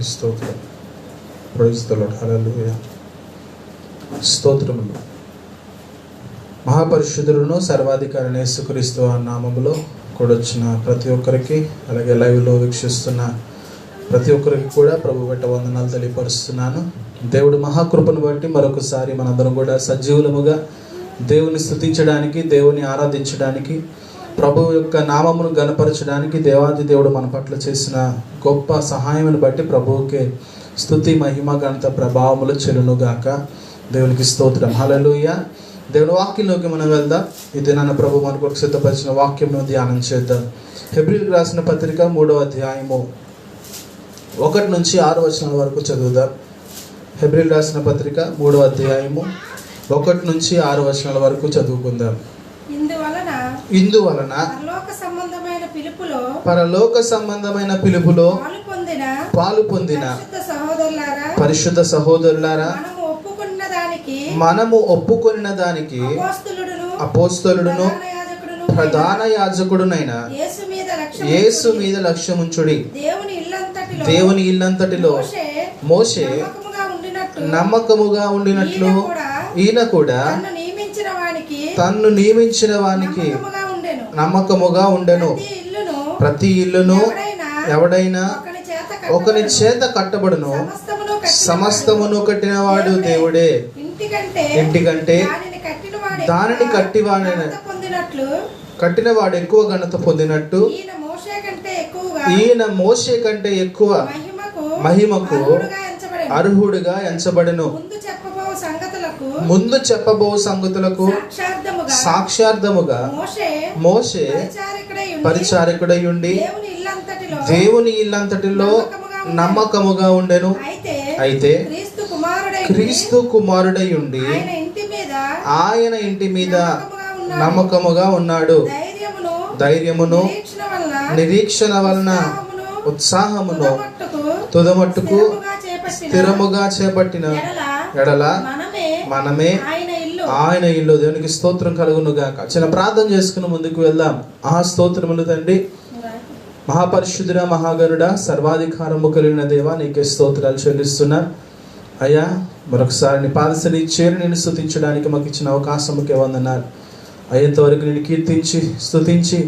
దేవునికి స్తోత్రం. Praise the lord. Hallelujah. స్తోత్రములు. మహాపరిశుద్ధులను సర్వాధికారి యేసుక్రీస్తు నామములో కూడొచ్చిన ప్రతి ఒక్కరికి, అలాగే లైవ్లో వీక్షిస్తున్న ప్రతి ఒక్కరికి కూడా ప్రభు బట్ట వందనాలు తెలియపరుస్తున్నాను. దేవుడు మహాకృపను బట్టి మరొకసారి మనందరం కూడా సజీవులముగా దేవుని స్తుతించడానికి, దేవుని ఆరాధించడానికి, ప్రభు యొక్క నామమును గణపరచడానికి దేవాది దేవుడు మన పట్ల చేసిన గొప్ప సహాయమును బట్టి ప్రభువుకే స్తుతి, మహిమ, ఘనత, ప్రభావములు చెల్లునుగాక. దేవునికి స్తోత్రం. హల్లెలూయా. దేవుని వాక్యంలోకి మనం వెళ్దాం. ఇది నన్ను ప్రభు మన కొరకు సిద్ధపరిచిన వాక్యంను ధ్యానం చేద్దాం. హెబ్రీయులకు రాసిన పత్రిక 3వ అధ్యాయము 1 నుంచి 6 వచనాల వరకు చదువుదాం. హెబ్రీయులకు రాసిన పత్రిక 3వ అధ్యాయము 1 నుంచి 6 వచనాల వరకు చదువుకుందాం. ఇందువలన పరలోక సంబంధమైన పిలుపులో పాలు పొందిన పరిశుద్ధ సహోదరులారా, మనము ఒప్పుకొనిన దానికి అపోస్తలుడును ప్రధాన యాజకుడునైన యేసు మీద లక్ష్యముంచుడి. దేవుని ఇల్లంతటిలో మోషే నమ్మకముగా ఉండినట్లు ఈయన కూడా తన్ను నియమించిన వానికి నమ్మకముగా ఉండెను. ప్రతి ఇల్లును ఎవడైనా ఒకని చేత కట్టబడును, సమస్తమును కట్టినవాడు దేవుడే. ఇంటికంటే దానిని కట్టినవాడు ఎక్కువ ఘనత పొందినట్టు ఈయన మోషే కంటే ఎక్కువ మహిమకు అర్హుడుగా ఎంచబడెను. ముందు చెప్పబో సంగతులకు సాక్షార్థముగా మోషే పరిచారకుడై ఉండి దేవుని ఇల్లంతటిలో నమ్మకముగా ఉండెను. అయితే క్రీస్తు కుమారుడై ఉండి ఆయన ఇంటి మీద నమ్మకముగా ఉన్నాడు. ధైర్యమును నిరీక్షణ వలన ఉత్సాహమును తుదమట్టుకు స్థిరముగా చేపట్టిన ఎడల మనమే ఆయన ఇల్లు. దేవునికి స్తోత్రం కలుగును గాక. చిన్న ప్రార్థన చేసుకుని ముందుకు వెళ్దాం. స్తోత్రములు తండ్రి, మహాపరిశుద్ధుడ, మహాగరుడ, సర్వాధికారము కలిగిన దేవా, నీకే స్తోత్రాలు చెల్లిస్తున్నా. అయ్యా, మరొకసారి నీ పాదసరి చేరి నేను స్తుతించడానికి మాకు ఇచ్చిన అవకాశముకే వందనాలు. అయ్యేంతవరకు నేను కీర్తించి స్తుతించి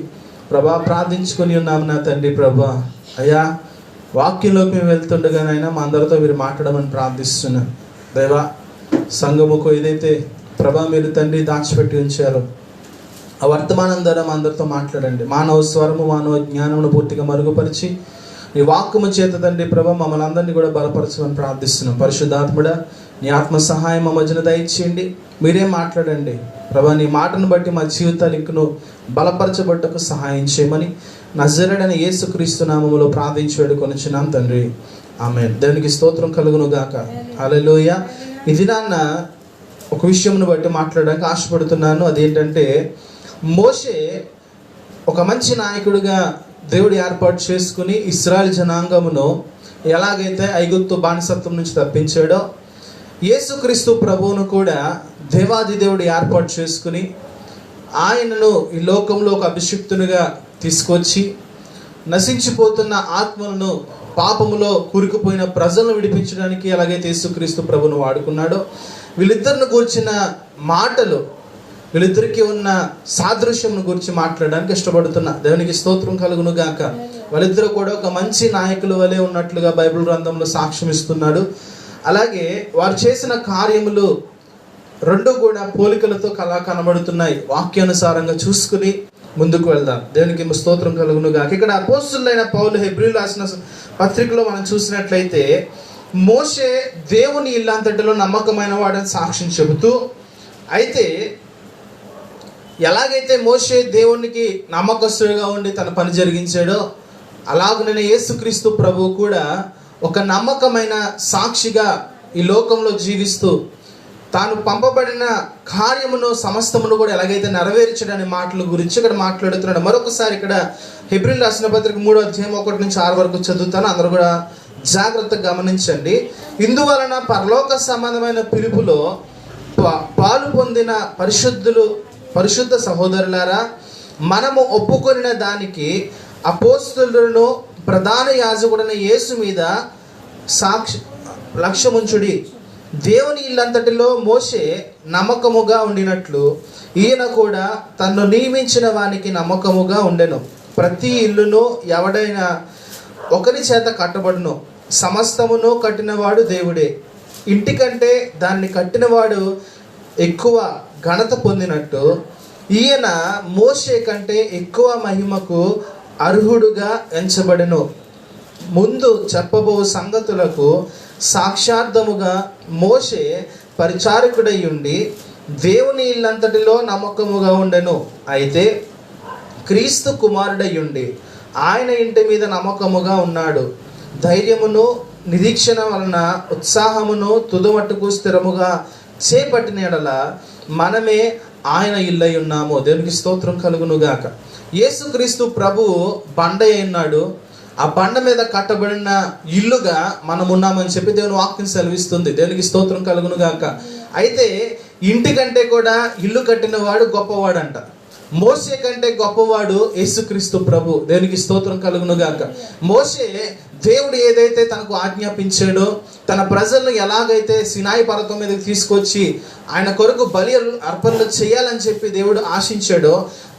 ప్రభా ప్రార్థించుకొని ఉన్నాము నా తండ్రి. ప్రభా అయ్యా, వాక్యంలోకి మేము వెళ్తుండగానైనా మా అందరితో మీరు మాట్లాడమని ప్రార్థిస్తున్నాను. దేవా, సంఘముకు ఏదైతే ప్రభా మీరు తండ్రి దాచిపెట్టి ఉంచారో ఆ వర్తమానం ద్వారా మా అందరితో మాట్లాడండి. మానవ స్వరము, మానవ జ్ఞానమును పూర్తిగా మరుగుపరిచి నీ వాక్కుము చేత తండ్రి ప్రభా మమ్మల్ని అందరినీ కూడా బలపరచమని ప్రార్థిస్తున్నాం. పరిశుద్ధాత్ముడా, నీ ఆత్మ సహాయం మా మధ్యన దయచేయండి. మీరే మాట్లాడండి ప్రభా. నీ మాటను బట్టి మా జీవితాలు ఇంకను బలపరచబట్టకు సహాయం చేయమని నజరేయుడైన యేసుక్రీస్తు నామములో ప్రార్థించి వేడుకొనుచున్నాం తండ్రి. ఆమేన్. దేవునికి స్తోత్రం కలుగును గాక. హల్లెలూయా. ఇది నాన్న ఒక విషయంను బట్టి మాట్లాడడానికి ఆశపడుతున్నాను. అదేంటంటే, మోషే ఒక మంచి నాయకుడిగా దేవుడు ఏర్పాటు చేసుకుని ఇశ్రాయేల్ జనాంగమును ఎలాగైతే ఐగుప్తు బానిసత్వం నుంచి తప్పించాడో, యేసుక్రీస్తు ప్రభువును కూడా దేవాది దేవుడు ఏర్పాటు చేసుకుని ఆయనను ఈ లోకంలో ఒక అభిషిక్తునిగా తీసుకొచ్చి నశించిపోతున్న ఆత్మలను, పాపములో కూరుకుపోయిన ప్రజలను విడిపించడానికి ఎలాగైతే యేసుక్రీస్తు ప్రభువును వాడుకున్నాడో, వీళ్ళిద్దరిని గూర్చిన మాటలు, వీళ్ళిద్దరికి ఉన్న సాదృశ్యంను గురించి మాట్లాడడానికి ఇష్టపడుతున్నా. దేవునికి స్తోత్రం కలుగును గాక. వాళ్ళిద్దరూ కూడా ఒక మంచి నాయకుల వలె ఉన్నట్లుగా బైబిల్ గ్రంథంలో సాక్ష్యం ఇస్తున్నాడు. అలాగే వారు చేసిన కార్యములు రెండు కూడా పోలికలతో కనబడుతున్నాయి. వాక్యానుసారంగా చూసుకుని ముందుకు వెళ్దాం. దేవునికి స్తోత్రం కలుగును గాక. ఇక్కడ అపోస్తలుడైన పౌలు హెబ్రీయులకు రాసిన పత్రికలో మనం చూసినట్లయితే, మోషే దేవుని ఇల్లంతటిలో నమ్మకమైన వాడని సాక్ష్యం చెబుతూ, అయితే ఎలాగైతే మోషే దేవునికి నమ్మకస్తుడిగా ఉండి తన పని జరిగించాడో, అలాగనే యేసుక్రీస్తు ప్రభువు కూడా ఒక నమ్మకమైన సాక్షిగా ఈ లోకంలో జీవిస్తూ తాను పంపబడిన కార్యమును సమస్తమును కూడా ఎలాగైతే నెరవేర్చడనే మాటల గురించి ఇక్కడ మాట్లాడుతున్నాడు. మరొకసారి ఇక్కడ హెబ్రీయులకు రాసిన పత్రిక 3వ అధ్యాయం 1 నుంచి 6 వరకు చదువుతాను. అందరూ కూడా జాగ్రత్తగా గమనించండి. ఇందువలన పరలోక సంబంధమైన పిలుపులో పాలు పొందిన పరిశుద్ధ సహోదరులారా, మనము ఒప్పుకొనిన దానికి అపోస్తలులను ప్రధాన యాజకుడైన యేసు మీద లక్ష్యముంచుడి. దేవుని ఇల్లంతటిలో మోషే నమ్మకముగా ఉండినట్లు ఈయన కూడా తన్ను నియమించిన వానికి నమ్మకముగా ఉండెను. ప్రతి ఇల్లును ఎవడైనా ఒకరి చేత కట్టబడును, సమస్తమును కట్టినవాడు దేవుడే. ఇంటికంటే దాన్ని కట్టినవాడు ఎక్కువ ఘనత పొందినట్టు ఈయన మోషే కంటే ఎక్కువ మహిమకు అర్హుడుగా ఎంచబడెను. ముందు చెప్పబో సంగతులకు సాక్షార్థముగా మోషే పరిచారకుడై ఉండి దేవుని ఇల్లంతటిలో నమ్మకముగా ఉండెను. అయితే క్రీస్తు కుమారుడై ఉండి ఆయన ఇంటి మీద నమ్మకముగా ఉన్నాడు. ధైర్యమును నిరీక్షణ వలన ఉత్సాహమును తుదమట్టుకు స్థిరముగా చేపట్టిన యెడల మనమే ఆయన ఇల్లై ఉన్నాము. దేవునికి స్తోత్రం కలుగునుగాక. యేసుక్రీస్తు ప్రభువు బండ ఉన్నాడు. ఆ బండ మీద కట్టబడిన ఇల్లుగా మనం ఉన్నామని చెప్పి దేవుని వాక్యం సెలవిస్తుంది. దేవునికి స్తోత్రం కలుగునుగాక. అయితే ఇంటికంటే కూడా ఇల్లు కట్టిన వాడు గొప్పవాడంట. మోషే కంటే గొప్పవాడు యేసుక్రీస్తు ప్రభు. దేవునికి స్తోత్రం కలుగునుగాక. మోషే దేవుడు ఏదైతే తనకు ఆజ్ఞాపించాడో, తన ప్రజలను ఎలాగైతే సినాయి పర్వతం మీదకి తీసుకొచ్చి ఆయన కొరకు బలి అర్పణలు చేయాలని చెప్పి దేవుడు ఆశించాడో,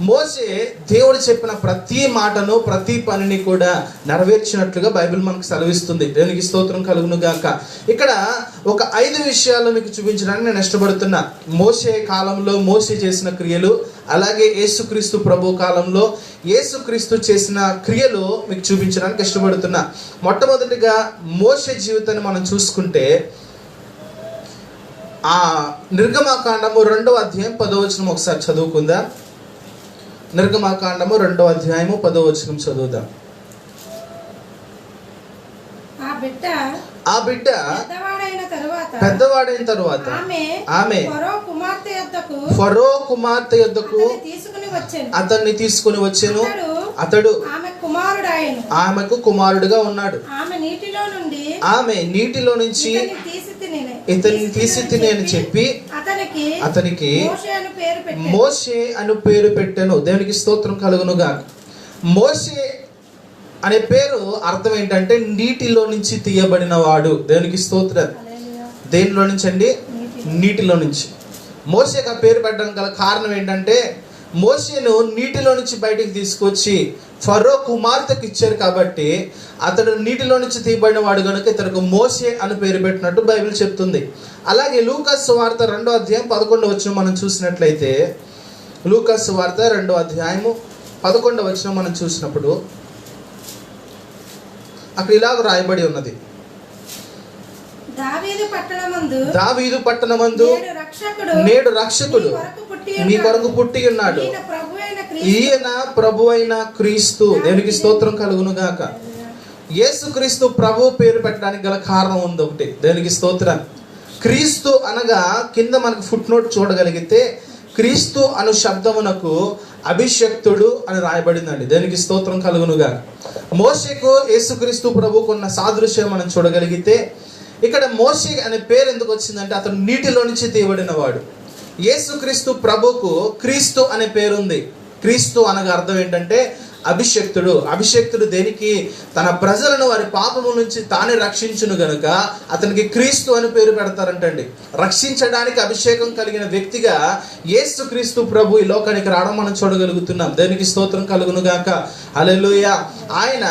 మోషే దేవుడు చెప్పిన ప్రతి మాటను ప్రతి పనిని కూడా నెరవేర్చినట్లుగా బైబిల్ మనకు సెలవిస్తుంది. దేవునికి స్తోత్రం కలుగునుగాక. ఇక్కడ ఒక 5 విషయాలు మీకు చూపించడానికి నేను ఇష్టపడుతున్నా. మోషే కాలంలో మోషే చేసిన క్రియలు, అలాగే యేసుక్రీస్తు ప్రభు కాలంలో యేసుక్రీస్తు చేసిన క్రియలు మీకు చూపించడానికి ఇష్టపడుతున్నా. మొట్టమొదటిగా మోషే జీవితాన్ని మనం చూసుకుంటే ఆ నిర్గమాకాండము 2వ అధ్యాయం 10వ వచనం ఒకసారి చదువుకుందా. నిర్గమాకాండము 2వ అధ్యాయము 10వ వచనం చదువుదాం. ఆ బిడ్డ పెద్దవాడైన తరువాత ఆమె ఫరో కుమార్తె యొద్దకు అతన్ని తీసుకుని వచ్చెను. అతడు ఆమెకు కుమారుడుగా ఉన్నాడు. ఆమె నీటిలో నుంచి ఇతన్ని తీసి తిని అని చెప్పి అతనికి మోషే అను పేరు పెట్టెను. దేవునికి స్తోత్రం కలుగునుగా. మోషే అనే పేరు అర్థం ఏంటంటే నీటిలో నుంచి తీయబడిన వాడు. దేవునికి స్తోత్రం. దేనిలో నుంచి అండి? నీటిలో నుంచి. మోషేకి ఆ పేరు పెట్టడానికి గల కారణం ఏంటంటే మోషేను నీటిలో నుంచి బయటికి తీసుకొచ్చి ఫరో కుమార్తెకు ఇచ్చారు కాబట్టి అతడు నీటిలో నుంచి తీయబడిన వాడు కనుక ఇతనికి మోషే అని పేరు పెట్టినట్టు బైబిల్ చెప్తుంది. అలాగే లూకాసు సువార్త 2వ అధ్యాయం 11వ వచనం మనం చూసినట్లయితే, లూకాసు సువార్త 2వ అధ్యాయము 11వ వచనం మనం చూసినప్పుడు అక్కడ ఇలాగ రాయబడి ఉన్నది. దావీదు పట్టణమందు నేడు రక్షకుడు మీ కొరకు పుట్టి ఉన్నాడు, ఈయన ప్రభు అయిన క్రీస్తు. దేవునికి స్తోత్రం కలుగునుగాక. యేసుక్రీస్తు ప్రభు పేరు పెట్టడానికి గల కారణం ఉంది ఒకటి. దేవునికి స్తోత్రం. క్రీస్తు అనగా కింద మనకు ఫుట్ నోట్ చూడగలిగితే క్రీస్తు అను శబ్దమునకు అభిషక్తుడు అని రాయబడిందండి. దేనికి స్తోత్రం కలుగునుగా. మోషేకు యేసుక్రీస్తు ప్రభువుకు ఉన్న సాదృశ్యం మనం చూడగలిగితే ఇక్కడ మోషే అనే పేరు ఎందుకు వచ్చిందంటే అతను నీటిలో నుంచి తీయబడిన వాడు. యేసుక్రీస్తు ప్రభువుకు క్రీస్తు అనే పేరు ఉంది. క్రీస్తు అనగా అర్థం ఏంటంటే అభిషక్తుడు. అభిషక్తుడు దేనికి? తన ప్రజలను వారి పాపము నుంచి తానే రక్షించును గనుక అతనికి క్రీస్తు అని పేరు పెడతారంటండి. రక్షించడానికి అభిషేకం కలిగిన వ్యక్తిగా యేసుక్రీస్తు ప్రభు ఈ లోకానికి రావడం మనం చూడగలుగుతున్నాం. దేనికి స్తోత్రం కలుగునుగాక. హల్లెలూయా. ఆయన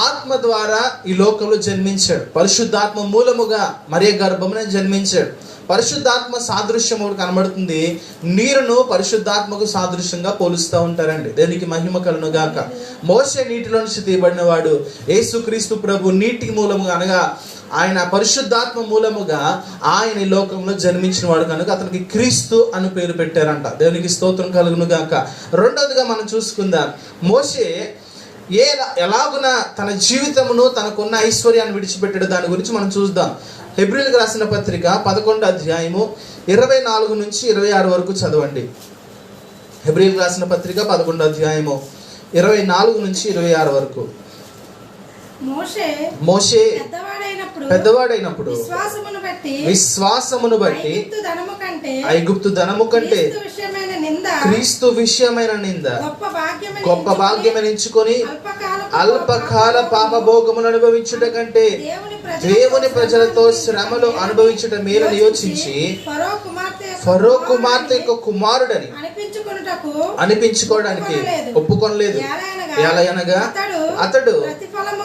ఆత్మ ద్వారా ఈ లోకంలో జన్మించాడు. పరిశుద్ధాత్మ మూలముగా మరియ గర్భమున జన్మించాడు. పరిశుద్ధాత్మ సాదృశ్యం ఒకటి కనబడుతుంది. నీరును పరిశుద్ధాత్మకు సాదృశ్యంగా పోలుస్తూ ఉంటారండి. దేనికి మహిమ కలుగునుగాక. మోషే నీటిలో నుంచి తీయబడిన వాడు. యేసుక్రీస్తు ప్రభు నీటి మూలముగా అనగా ఆయన పరిశుద్ధాత్మ మూలముగా ఆయన ఈ లోకంలో జన్మించిన వాడు కనుక అతనికి క్రీస్తు అని పేరు పెట్టారంట. దేవునికి స్తోత్రం కలుగునుగాక. రెండవదిగా మనం చూసుకుందాం, మోషే ఎలాగున తన జీవితమును తనకున్న ఐశ్వర్యాన్ని విడిచిపెట్టాడు దాని గురించి మనం చూద్దాం. హెబ్రీయులకు రాసిన పత్రిక 11వ అధ్యాయము 24 నుంచి 26 వరకు చదవండి. హెబ్రీయులకు రాసిన పత్రిక 11వ అధ్యాయము 24 నుంచి 26 వరకు. మోషే పెద్దవాడైనప్పుడు విశ్వాసమును బట్టి ఐగుప్తు ధనము కంటే క్రీస్తు విషయమైన నింద గొప్ప భాగ్యమని ఎంచుకొని అల్పకాల పాపభోగమును అనుభవించుట కంటే దేవుని ప్రజలతో శ్రమలు అనుభవించుట మేలని యోచించి ఫరో కుమార్తె యొక్క కుమారుడని అనిపించుకోవడానికి ఒప్పుకొనలేదు. ఎలయనగా అతడు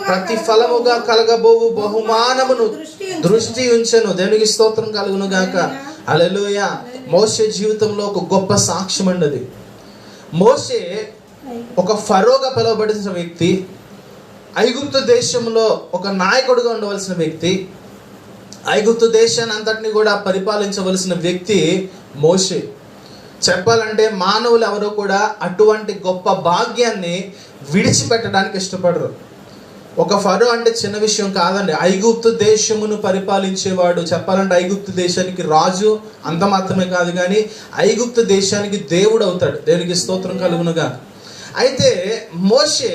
ప్రతిఫలముగా కలగబోవు బహుమానమును దృష్టి ఉంచెను. దేవునికి స్తోత్రం కలుగును గాక. హల్లెలూయా. మోషే జీవితంలో ఒక గొప్ప సాక్ష్యం అండి. మోషే ఒక ఫరోగా పిలువబడిన వ్యక్తి, ఐగుప్తు దేశంలో ఒక నాయకుడిగా ఉండవలసిన వ్యక్తి, ఐగుప్తు దేశాన్ని అంతటిని కూడా పరిపాలించవలసిన వ్యక్తి మోషే. చెప్పాలంటే మానవులు ఎవరు కూడా అటువంటి గొప్ప భాగ్యాన్ని విడిచిపెట్టడానికి ఇష్టపడరు. ఒక ఫరో అంటే చిన్న విషయం కాదండి. ఐగుప్తు దేశమును పరిపాలించేవాడు. చెప్పాలంటే ఐగుప్తు దేశానికి రాజు అంత మాత్రమే కాదు, కానీ ఐగుప్తు దేశానికి దేవుడు అవుతాడు. దేవునికి స్తోత్రం కలుగునుగా. అయితే మోషే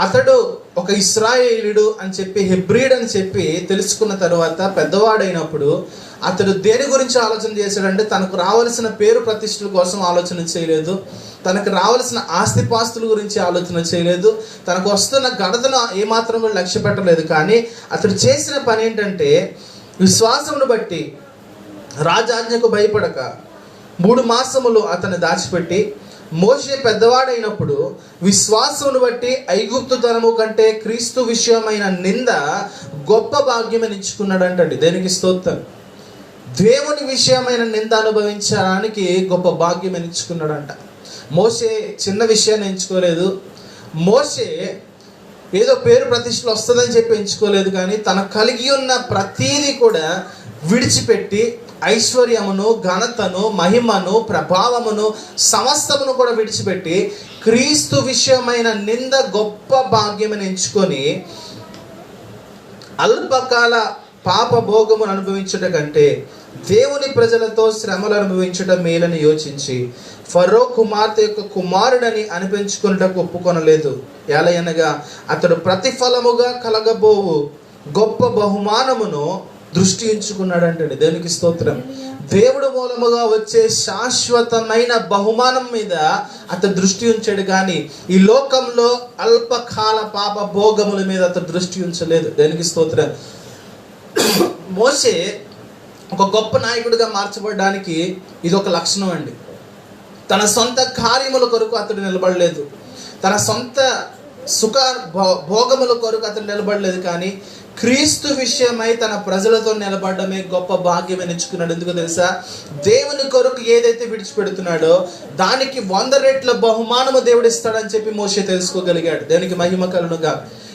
అతడు ఒక ఇశ్రాయేలీయుడు అని చెప్పి, హెబ్రీడ్ అని చెప్పి తెలుసుకున్న తర్వాత పెద్దవాడైనప్పుడు అతడు దేని గురించి ఆలోచన చేశాడంటే, తనకు రావాల్సిన పేరు ప్రతిష్టల కోసం ఆలోచన చేయలేదు, తనకు రావాల్సిన ఆస్తిపాస్తుల గురించి ఆలోచన చేయలేదు, తనకు వస్తున్న ఘనతను ఏమాత్రం కూడా లక్ష్య పెట్టలేదు. కానీ అతడు చేసిన పని ఏంటంటే, విశ్వాసమును బట్టి రాజాజ్ఞకు భయపడక 3 మాసములు అతన్ని దాచిపెట్టి, మోషే పెద్దవాడైనప్పుడు విశ్వాసమును బట్టి ఐగుప్తు ధనము కంటే క్రీస్తు విషయమైన నింద గొప్ప భాగ్యమని ఎంచుకున్నాడంటండి. దేనికి స్తోత్రం. దేవుని విషయమైన నింద అనుభవించడానికి గొప్ప భాగ్యం ఎంచుకున్నాడంట. మోషే చిన్న విషయాన్ని ఎంచుకోలేదు. మోషే ఏదో పేరు ప్రతిష్టలు వస్తుందని చెప్పి ఎంచుకోలేదు, కానీ తన కలిగి ఉన్న ప్రతీది కూడా విడిచిపెట్టి ఐశ్వర్యమును, ఘనతను, మహిమను, ప్రభావమును, సమస్తమును కూడా విడిచిపెట్టి క్రీస్తు విషయమైన నింద గొప్ప భాగ్యమని ఎంచుకొని అల్పకాల పాప భోగమును అనుభవించుట కంటే దేవుని ప్రజలతో శ్రమలు అనుభవించుట మేలని యోచించి ఫరో కుమార్తె యొక్క కుమారుడని అనిపించుకున్నటకు ఒప్పుకొనలేదు. ఎలయనగా అతడు ప్రతిఫలముగా కలగబోవు గొప్ప బహుమానమును దృష్టి ఉంచుకున్నాడంటండి. దేవునికి స్తోత్రం. దేవుడు మూలముగా వచ్చే శాశ్వతమైన బహుమానం మీద అతడు దృష్టి ఉంచాడు, కానీ ఈ లోకంలో అల్పకాల పాప భోగముల మీద అతడు దృష్టి ఉంచలేదు. దేవునికి స్తోత్రం. మోషే ఒక గొప్ప నాయకుడిగా మార్చబడడానికి ఇది ఒక లక్షణం అండి. తన సొంత కార్యముల కొరకు అతడు నిలబడలేదు, తన సొంత సుఖ భోగముల కొరకు అతడు నిలబడలేదు, కానీ క్రీస్తు విషయమై తన ప్రజలతో నిలబడమే గొప్ప భాగ్యం ఎంచుకున్నాడు. ఎందుకు తెలుసా? దేవుని కొరకు ఏదైతే విడిచిపెడుతున్నాడో దానికి 100 రెట్ల బహుమానము దేవుడు ఇస్తాడని చెప్పి మోషే తెలుసుకోగలిగాడు. దేవునికి మహిమ కలుగునుగా.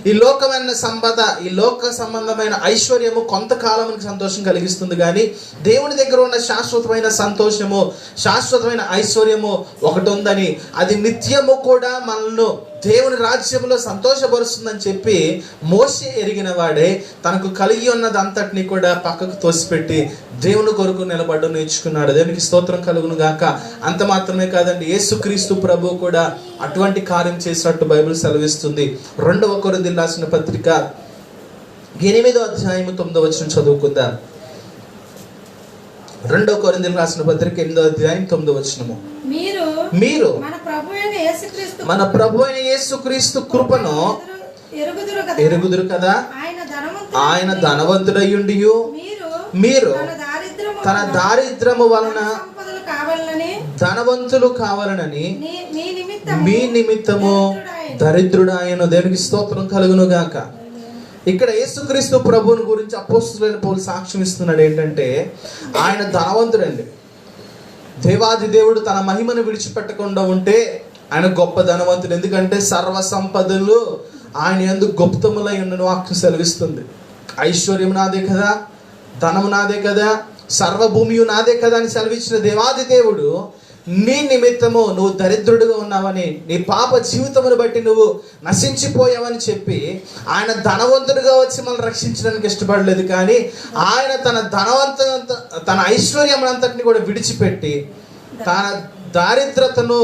ఈ లోకమైన సంపద, ఈ లోక సంబంధమైన ఐశ్వర్యము కొంతకాలానికి సంతోషం కలిగిస్తుంది, కానీ దేవుని దగ్గర ఉన్న శాశ్వతమైన సంతోషము, శాశ్వతమైన ఐశ్వర్యము ఒకటి ఉందని, అది నిత్యము కూడా మనల్ని దేవుని రాజ్యంలో సంతోషపరుస్తుందని చెప్పి మోషే ఎరిగిన వాడే తనకు కలిగి ఉన్నదంతటిని కూడా పక్కకు తోసిపెట్టి దేవుని కొరకు నిలబడడం నేర్చుకున్నాడు. దేవునికి స్తోత్రం కలుగును గాక. అంత మాత్రమే కాదండి, యేసుక్రీస్తు ప్రభు కూడా అటువంటి కార్యం చేసినట్టు బైబిల్ సెలవిస్తుంది. 2వ కొరింథీయులకు రాసిన పత్రిక 8వ అధ్యాయము 9వ వచనం చదువుకుందాం. 2వ కొరింథీయులకు రాసిన పత్రిక 8వ అధ్యాయం 9వ వచనము. మీరు మన ప్రభు అయిన యేసుక్రీస్తు కృపను ఎరుగుదురు కదా. ఆయన ధనవంతుడయ్యుండి మీరు తన దారిద్రము వలన ధనవంతులు కావాలనని మీ నిమిత్తము దరిద్రుడాయను. దేవునికి స్తోత్రం కలుగును గాక. ఇక్కడ యేసుక్రీస్తు ప్రభువుని గురించి అపోస్తలుడైన పౌలు సాక్ష్యం ఇస్తున్నాడు. ఏంటంటే ఆయన ధనవంతుడండి. దేవాది దేవుడు తన మహిమను విడిచిపెట్టకుండా ఉంటే ఆయన గొప్ప ధనవంతుడు. ఎందుకంటే సర్వ సంపదలు ఆయన యందు గుప్తములై ఉండను వాక్యం సెలవిస్తుంది. ఐశ్వర్యం నాదే కదా, ధనము నాదే కదా, సర్వభూమియు నాదే కదా అని సెలవిచ్చిన దేవాది దేవుడు నీ నిమిత్తము నువ్వు దరిద్రుడిగా ఉన్నావని, నీ పాప జీవితమును బట్టి నువ్వు నశించిపోయావని చెప్పి ఆయన ధనవంతుడిగా వచ్చి మనల్ని రక్షించడానికి ఇష్టపడలేదు, కానీ ఆయన తన ఐశ్వర్యం అంతటిని కూడా విడిచిపెట్టి తన దారిద్రతను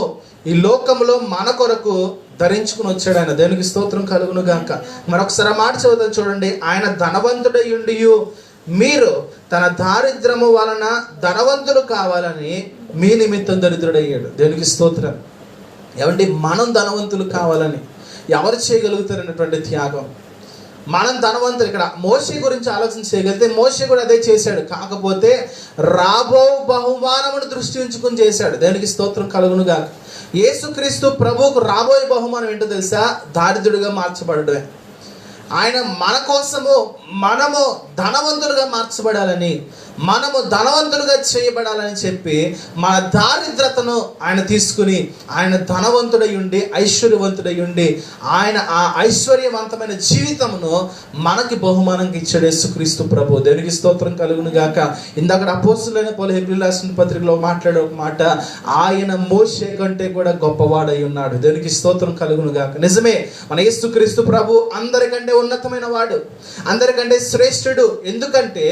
ఈ లోకంలో మన కొరకు ధరించుకుని వచ్చాడు ఆయన. దేవునికి స్తోత్రం కలుగును గాక. మరొకసారి మాట చదువుతాం చూడండి. ఆయన ధనవంతుడై ఉండి మీరు తన దారిద్రము వలన ధనవంతులు కావాలని మీ నిమిత్తం దరిద్రుడయ్యాడు. దేవునికి స్తోత్రం. ఏమండి, మనం ధనవంతులు కావాలని ఎవరు చేయగలుగుతారన్నటువంటి త్యాగం. మనం ధనవంతులు. ఇక్కడ మోషే గురించి ఆలోచన చేయగలిగితే మోషే కూడా అదే చేశాడు. కాకపోతే రాబో బహుమానమును దృష్టి ఉంచుకుని చేశాడు. దేవునికి స్తోత్రం కలుగును గాక. యేసుక్రీస్తు ప్రభువుకు రాబోయే బహుమానం ఏంటో తెలుసా? దారిద్రుడిగా మార్చబడడమే. ఆయన మన కోసము మనము ధనవంతులుగా మార్చబడాలని, మనము ధనవంతులుగా చేయబడాలని చెప్పి మన దారిద్రతను ఆయన తీసుకుని ఆయన ధనవంతుడై ఉండి ఐశ్వర్యవంతుడై ఉండి ఆయన ఆ ఐశ్వర్యవంతమైన జీవితమును మనకి బహుమానంగా ఇచ్చాడు యేసుక్రీస్తు ప్రభు. దేవునికి స్తోత్రం కలుగును గాక. ఇందాక అపోస్తలులైన పౌలు హెబ్రీయులకు రాసిన పత్రికలో మాట్లాడే ఒక మాట, ఆయన మోషే కంటే కూడా గొప్పవాడై ఉన్నాడు. దేవునికి స్తోత్రం కలుగును గాక. నిజమే, మన యేసుక్రీస్తు ప్రభు అందరికంటే ఉన్నతమైన వాడు, అందరికంటే శ్రేష్ఠుడు. ఎందుకంటే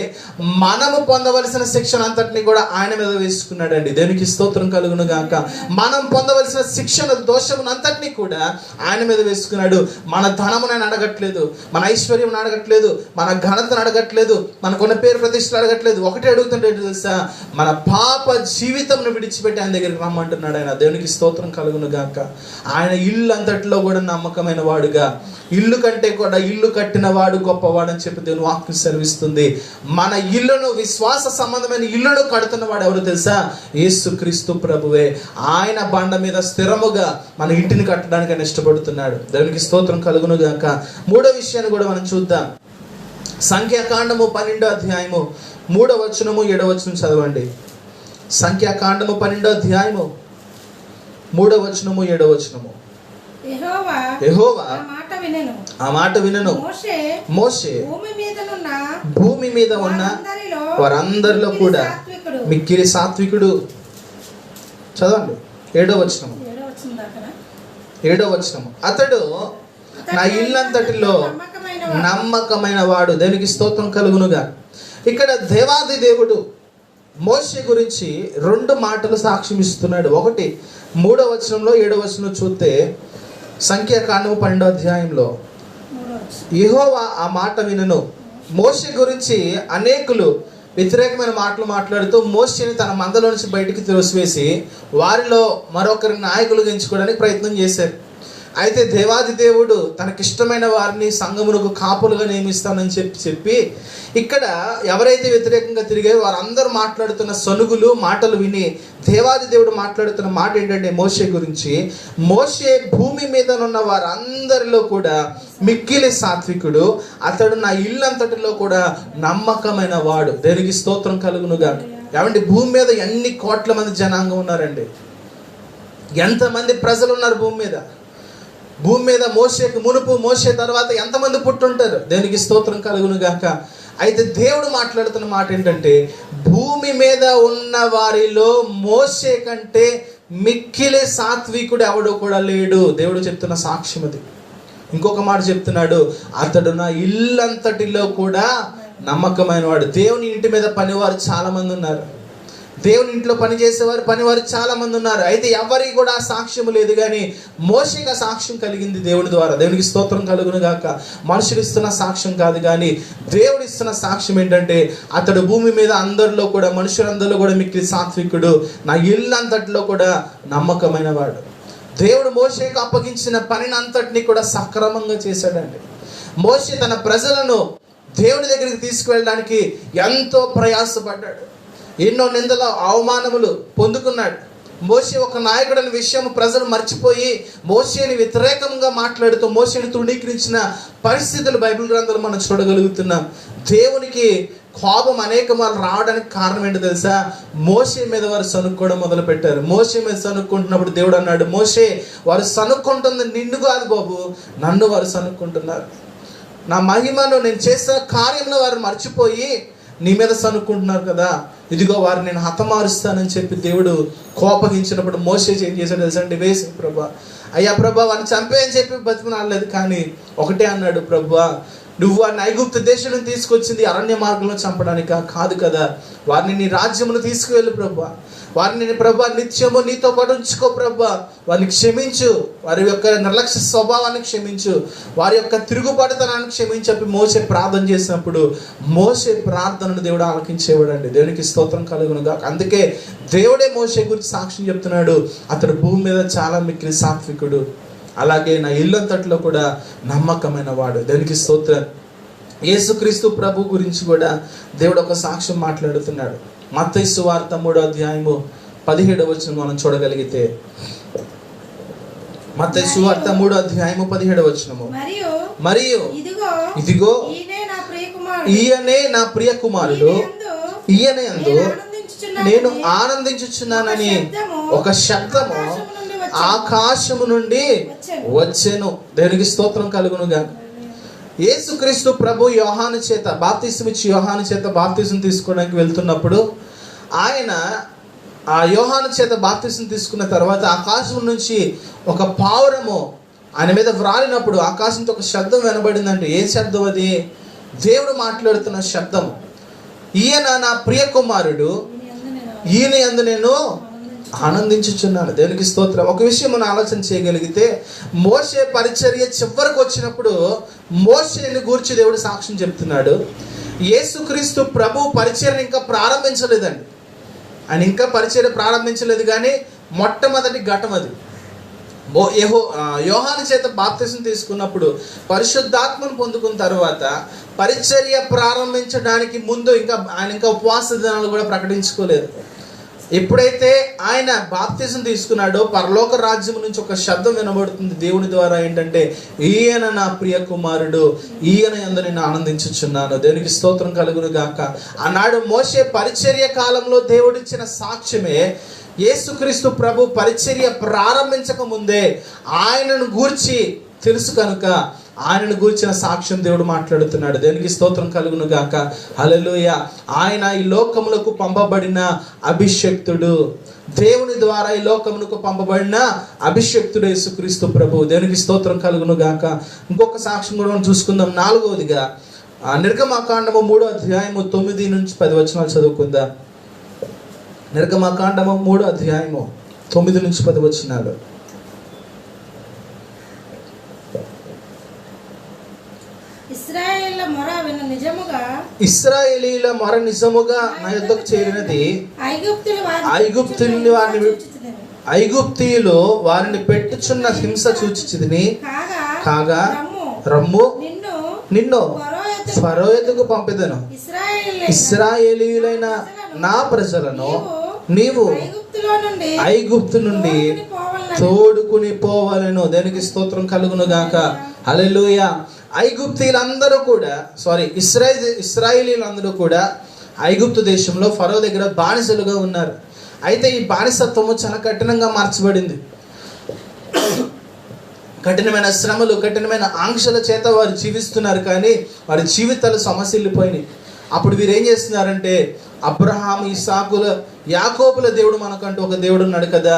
మనము పొందవలసిన శిక్షణ అంతటిని కూడా ఆయన మీద వేసుకున్నాడండి. దేవునికి స్తోత్రం కలుగును గాక. మనం పొందవలసిన శిక్షణ దోషమును అంతటినీ కూడా ఆయన మీద వేసుకున్నాడు. మన ధనమును ఆయన అడగట్లేదు, మన ఐశ్వర్యం అడగట్లేదు, మన ఘనతను అడగట్లేదు, మనకున్న పేరు ప్రతిష్టలు అడగట్లేదు. ఒకటే అడుగుతుంటే తెలుసా? మన పాప జీవితంను విడిచిపెట్టి ఆయన దగ్గరికి రమ్మంటున్నాడు ఆయన. దేవునికి స్తోత్రం కలుగును గాక. ఆయన ఇల్లు అంతటిలో కూడా నమ్మకమైన వాడుగా, ఇల్లు కంటే కూడా ఇల్లు కట్టిన వాడు గొప్పవాడు అని చెప్పి దేవుని వాక్యం సెలవిస్తుంది. మన ఇల్లును, విశ్వాస సంబంధమైన ఇల్లును కడుతున్న వాడు ఎవరు తెలుసా? యేసుక్రీస్తు ప్రభువే. ఆయన బండ మీద స్థిరముగా మన ఇంటిని కట్టడానికి ఆయన ఇష్టపడుతున్నాడు. దేవునికి స్తోత్రం కలుగును గాక. మూడో విషయాన్ని కూడా మనం చూద్దాం. సంఖ్యాకాండము 12వ అధ్యాయము 3వ వచనము 7వ వచనం చదవండి. సంఖ్యాకాండము 12వ అధ్యాయము 3వ వచనము 7వ వచనము. యెహోవా ఆ మాట వినెను. మోషే భూమి మీద ఉన్న వారందరిలో కూడా మిక్కిలి సాత్వికుడు. చదవండి 7వ వచనము. 7వ వచనము. అతడు నా ఇల్లంతటిలో నమ్మకమైన వాడు. దేవునికి స్తోత్రం కలుగునుగా. ఇక్కడ దేవాది దేవుడు మోషే గురించి 2 మాటలు సాక్ష్యం ఇస్తున్నాడు. ఒకటి 3వ వచనంలో, 7వ వచనం చూస్తే సంఖ్యాకాండము 12వ అధ్యాయంలో యెహోవా ఆ మాట వినెను. మోషే గురించి అనేకులు వ్యతిరేకమైన మాటలు మాట్లాడుతూ మోషేని తన మందలో నుంచి బయటికి తోసివేసి వారిలో మరొకరిని నాయకులుగా ఎంచుకోవడానికి ప్రయత్నం చేశారు. అయితే దేవాది దేవుడు తనకిష్టమైన వారిని సంఘమునకు కాపులుగా నియమిస్తానని చెప్పి ఇక్కడ ఎవరైతే వ్యతిరేకంగా తిరిగారో వారందరూ మాట్లాడుతున్న సనుగులు మాటలు విని దేవాది దేవుడు మాట్లాడుతున్న మాట ఏంటంటే మోషే గురించి, మోషే భూమి మీద ఉన్న వారందరిలో కూడా మిక్కిలి సాత్వికుడు, అతడు నా ఇల్లంతటిలో కూడా నమ్మకమైన వాడు. దేవునికి స్తోత్రం కలుగునుగా. ఏమంటే భూమి మీద ఎన్ని కోట్ల మంది జనాంగం ఉన్నారండి, ఎంతమంది ప్రజలు ఉన్నారు భూమి మీద. భూమి మీద మోషేకి మునుపు, మోషే తర్వాత ఎంతమంది పుట్టుంటారు. దేవునికి స్తోత్రం కలుగును గాక. అయితే దేవుడు మాట్లాడుతున్న మాట ఏంటంటే భూమి మీద ఉన్న వారిలో మోషే కంటే మిక్కిలి సాత్వికుడు ఎవడు కూడా లేడు. దేవుడు చెప్తున్న సాక్ష్యం అది. ఇంకొక మాట చెప్తున్నాడు, అతడు నా ఇల్లంతటిలో కూడా నమ్మకమైన వాడు. దేవుని ఇంటి మీద పనివారు చాలా మంది ఉన్నారు, దేవుని ఇంట్లో పనిచేసేవారు పనివారు చాలా మంది ఉన్నారు. అయితే ఎవరికి కూడా సాక్ష్యం లేదు, కానీ మోషేగా సాక్ష్యం కలిగింది దేవుడి ద్వారా. దేవునికి స్తోత్రం కలుగును గాక. మనుషులు ఇస్తున్న సాక్ష్యం కాదు, కానీ దేవుడు ఇస్తున్న సాక్ష్యం ఏంటంటే అతడు భూమి మీద అందరిలో కూడా, మనుషులందరిలో కూడా మిక్కిలి సాత్వికుడు, నా ఇల్లంతటిలో కూడా నమ్మకమైన వాడు. దేవుడు మోషేకు అప్పగించిన పనిని అంతటినీ కూడా సక్రమంగా చేశాడండి. మోషే తన ప్రజలను దేవుని దగ్గరికి తీసుకువెళ్ళడానికి ఎంతో ప్రయాసపడ్డాడు, ఎన్నో నిందల అవమానములు పొందుకున్నాడు. మోషే ఒక నాయకుడని విషయం ప్రజలు మర్చిపోయి మోషేని వ్యతిరేకంగా మాట్లాడుతూ మోషేని తృణీకరించిన పరిస్థితులు బైబిల్ గ్రంథాలు మనం చూడగలుగుతున్నాం. దేవునికి కోపం అనేక మార్లు రావడానికి కారణం ఏంటో తెలుసా? మోషే మీద వారు సనుక్కోవడం మొదలు పెట్టారు. మోషే మీద సనుక్కుంటున్నప్పుడు దేవుడు అన్నాడు, మోషే వారు సనుక్కుంటుంది నిన్ను కాదు బాబు, నన్ను వారు సనుక్కుంటున్నారు. నా మహిమను నేను చేసిన కార్యంలో వారు మర్చిపోయి నీ మీద సనుక్కుంటున్నారు కదా, ఇదిగో వారిని నేను హతమారుస్తానని చెప్పి దేవుడు కోపగించినప్పుడు మోషే ఏం చేశాడు తెలుసా అండి? వేసి ప్రభా, అయ్యా ప్రభా వారిని చంపేయని చెప్పి బతిమనాడలేదు, కానీ ఒకటే అన్నాడు, ప్రభా నువ్వు వారిని ఐగుప్తు దేశం నుంచి తీసుకొచ్చింది అరణ్య మార్గంలో చంపడానిక కాదు కదా, వారిని నీ రాజ్యమును తీసుకువెళ్ళు ప్రభా, వారిని ప్రభా నిత్యము నీతో పాటు ఉంచుకో ప్రభా, వారిని క్షమించు, వారి యొక్క నిర్లక్ష్య స్వభావాన్ని క్షమించు, వారి యొక్క తిరుగుబాటుతనాన్ని క్షమించి చెప్పి మోసే ప్రార్థన చేసినప్పుడు మోసే ప్రార్థనను దేవుడు ఆలకించేవాడు అండి. దేవునికి స్తోత్రం కలుగునుగా. అందుకే దేవుడే మోసే గురించి సాక్ష్యం చెప్తున్నాడు, అతడు భూమి మీద చాలా మిక్కిలి సాత్వికుడు, అలాగే నా ఇల్లంతట్లో కూడా నమ్మకమైన వాడు. దేవునికి స్తోత్రం. యేసుక్రీస్తు ప్రభు గురించి కూడా దేవుడు ఒక సాక్ష్యం మాట్లాడుతున్నాడు. మత్తయి సువార్త 3:17 మనం చూడగలిగితే, మత్తయి సువార్త 3:17 మరియు ఇదిగో ఈయనే నా ప్రియ కుమారుడు, ఈయన యందు నేను ఆనందించుచున్నానని ఒక శబ్దము ఆకాశము నుండి వచ్చెను. దేవునికి స్తోత్రం కలుగునుగా. యేసుక్రీస్తు ప్రభు యోహాను చేత బాప్తిసం ఇచ్చి యోహాను చేత బాప్తిసం తీసుకోవడానికి వెళ్తున్నప్పుడు ఆయన ఆ యోహాను చేత బాప్తిసం తీసుకున్న తర్వాత ఆకాశం నుంచి ఒక పావురము ఆయన మీద వ్రాలినప్పుడు ఆకాశంతో ఒక శబ్దం వినబడిందంటే ఏ శబ్దం అది? దేవుడు మాట్లాడుతున్న శబ్దం. ఈయన నా ప్రియ కుమారుడు, ఈయన యందు నేను ఆనందించుచున్నాను. దేవునికి స్తోత్రం. ఒక విషయం మనం ఆలోచన చేయగలిగితే, మోషే పరిచర్య చివరికి వచ్చినప్పుడు మోషేని గూర్చి దేవుడు సాక్ష్యం చెప్తున్నాడు. యేసుక్రీస్తు ప్రభు పరిచర్య ఇంకా ప్రారంభించలేదండి. ఆయన ఇంకా పరిచర్య ప్రారంభించలేదు, కానీ మొట్టమొదటి ఘటం అది. యోహాను చేత బాప్తిసం తీసుకున్నప్పుడు పరిశుద్ధాత్మను పొందుకున్న తర్వాత పరిచర్య ప్రారంభించడానికి ముందు ఆయన ఇంకా ఉపవాస దినాలు కూడా ప్రకటించుకోలేదు. ఎప్పుడైతే ఆయన బాప్తిజం తీసుకున్నాడో పరలోక రాజ్యం నుంచి ఒక శబ్దం వినబడుతుంది దేవుని ద్వారా, ఏంటంటే ఈయన నా ప్రియ కుమారుడు, ఈయన యందు నేను ఆనందించుచున్నాను. దేవునికి స్తోత్రం కలుగును గాక. ఆనాడు మోషే పరిచర్య కాలంలో దేవుడిచ్చిన సాక్ష్యమే యేసుక్రీస్తు ప్రభు పరిచర్య ప్రారంభించక ముందే ఆయనను గూర్చి తెలుసు కనుక ఆయనను గూర్చిన సాక్ష్యం దేవుడు మాట్లాడుతున్నాడు. దేవునికి స్తోత్రం కలుగును గాక. హల్లెలూయా. ఆయన ఈ లోకములకు పంపబడిన అభిషక్తుడు, దేవుని ద్వారా ఈ లోకమునకు పంపబడిన అభిషక్తుడు యేసుక్రీస్తు ప్రభు. దేవునికి స్తోత్రం కలుగును గాక. ఇంకొక సాక్ష్యం కూడా మనం చూసుకుందాం. 4వదిగా నిర్గమకాండము 3:9-10 చదువుకుందాం. నిర్గమకాండము 3:9-10. ఇశ్రాయేలీల మొర నిజముగా నా యొద్దకు చేరినది. ఐగుప్తీయులు వారిని పెట్టుచున్న హింస చూచితిని. కాగా రమ్ము, నిన్ను ఫరో యొద్దకు పంపెదను. ఇశ్రాయేలీయులైన నా ప్రజలను నీవు ఐగుప్తు నుండి తోడుకుని పోవలెను. దేనికి స్తోత్రం కలుగును గాక. హల్లెలూయా. ఐగుప్తీయులందరూ కూడా ఇశ్రాయేలీలందరూ కూడా ఐగుప్తు దేశంలో ఫరో దగ్గర బానిసలుగా ఉన్నారు. అయితే ఈ బానిసత్వము చాలా కఠినంగా మార్చబడింది. కఠినమైన శ్రమలు, కఠినమైన ఆంక్షల చేత వారు జీవిస్తున్నారు, కానీ వారి జీవితాలు సమస్యలిపోయినాయి. అప్పుడు వీరు ఏం చేస్తున్నారంటే, అబ్రహాం, ఇస్సాకుల, యాకోబుల దేవుడు మనకంటూ ఒక దేవుడు ఉన్నాడు కదా,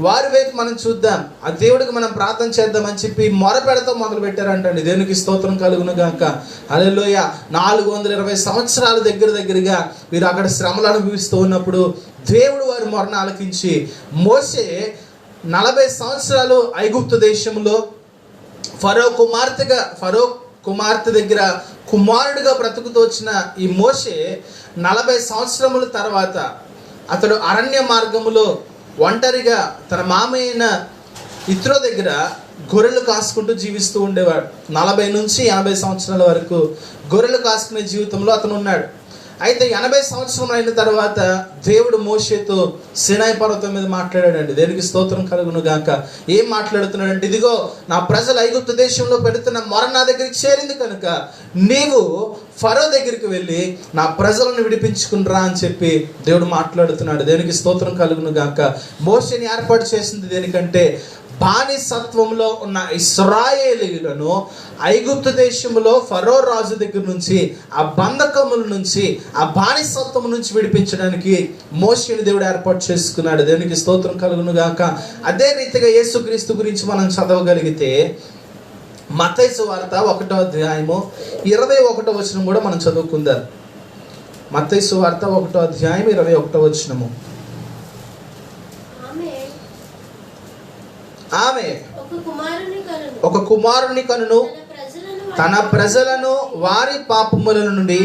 వారి వైపు మనం చూద్దాం, ఆ దేవుడికి మనం ప్రార్థన చేద్దామని చెప్పి మొర పెడతాం మొదలు పెట్టారంటండి. దేవునికి స్తోత్రం కలుగును గాక. హల్లెలూయా. 420 సంవత్సరాల దగ్గరగా వీరు అక్కడ శ్రమలు అనుభవిస్తూ ఉన్నప్పుడు దేవుడు వారి మొరను ఆలకించి, మోషే 40 సంవత్సరాలు ఐగుప్తు దేశంలో ఫరో కుమార్తె దగ్గర కుమారుడిగా బ్రతుకుతూ వచ్చిన ఈ మోషే 40 సంవత్సరముల తర్వాత అతడు అరణ్య మార్గములో ఒంటరిగా తన మామయ్య ఇత్రో దగ్గర గొర్రెలు కాసుకుంటూ జీవిస్తూ ఉండేవాడు. 40 నుంచి 80 సంవత్సరాల వరకు గొర్రెలు కాసుకునే జీవితంలో అతను ఉన్నాడు. అయితే 80 సంవత్సరం అయిన తర్వాత దేవుడు మోషేతో సీనాయి పర్వతం మీద మాట్లాడాడండి. దేవునికి స్తోత్రం కలుగును గాక. ఏం మాట్లాడుతున్నాడంటే, ఇదిగో నా ప్రజలు ఐగుప్తు దేశంలో పెడుతున్న మొర నా దగ్గరికి చేరింది కనుక నీవు ఫరో దగ్గరికి వెళ్ళి నా ప్రజలను విడిపించుకునిరా అని చెప్పి దేవుడు మాట్లాడుతున్నాడు. దేవునికి స్తోత్రం కలుగును గాక. మోషేని ఏర్పాటు చేసింది దేనికంటే, బానిసత్వంలో ఉన్న ఇశ్రాయేలీయులను ఐగుప్తు దేశంలో ఫరో రాజు దగ్గర నుంచి, ఆ బంధకముల నుంచి, ఆ బానిసత్వం నుంచి విడిపించడానికి మోషేని దేవుడు ఏర్పాటు చేసుకున్నాడు. దేవునికి స్తోత్రం కలుగును గాక. అదే రీతిగా యేసుక్రీస్తు గురించి మనం చదవగలిగితే మత్తయి సువార్త 1:21 కూడా మనం చదువుకుందాం. మత్తయి సువార్త 1:21. ఒక కుమారుని కనును, తన ప్రజలను వారి పాపముల నుండి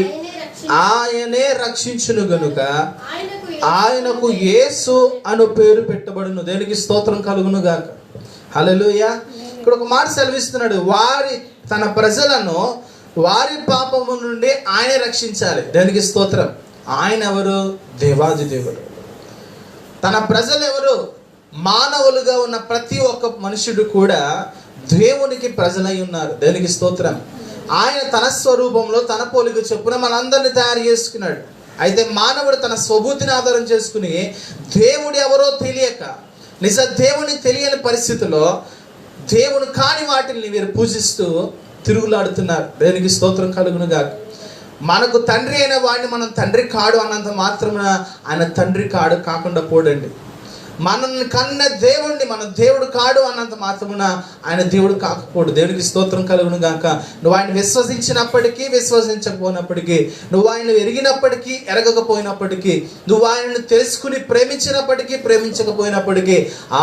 ఆయనే రక్షించును గనుక ఆయనకు యేసు అను పేరు పెట్టబడును. దేనికి స్తోత్రం కలుగును గాక. హల్లెలూయా. ఇక్కడ ఒక మాట సెలవిస్తున్నాడు, తన ప్రజలను వారి పాపము నుండి ఆయనే రక్షించాలి. దేనికి స్తోత్రం. ఆయన ఎవరు? దేవాది దేవుడు. తన ప్రజలు ఎవరు? మానవులుగా ఉన్న ప్రతి ఒక్క మనుషుడు కూడా దేవునికి ప్రజలై ఉన్నారు. దేనికి స్తోత్రం. ఆయన తన స్వరూపంలో తన పోలిక చొప్పున మనందరినీ తయారు చేసుకున్నాడు. అయితే మానవుడు తన స్వభూతిని ఆధారం చేసుకుని దేవుడు ఎవరో తెలియక, నిజ దేవుని తెలియని పరిస్థితిలో దేవుడు కాని వాటిని వీరు పూజిస్తూ తిరుగులాడుతున్నారు. దేనికి స్తోత్రం కలుగును గాక. మనకు తండ్రి అయిన వాడిని మనం తండ్రి కాడు అన్నంత మాత్రమున ఆయన తండ్రి కాడు కాకుండా పోడండి. మనల్ని కన్న దేవుణ్ణి మన దేవుడు కాడు అన్నంత మాత్రమున ఆయన దేవుడు కాకపోడు. దేవునికి స్తోత్రం కలుగును గాక. నువ్వు ఆయన విశ్వసించినప్పటికీ విశ్వసించకపోయినప్పటికీ, నువ్వు ఆయన ఎరిగినప్పటికీ ఎరగకపోయినప్పటికీ, నువ్వు ఆయనను తెలుసుకుని ప్రేమించినప్పటికీ ప్రేమించకపోయినప్పటికీ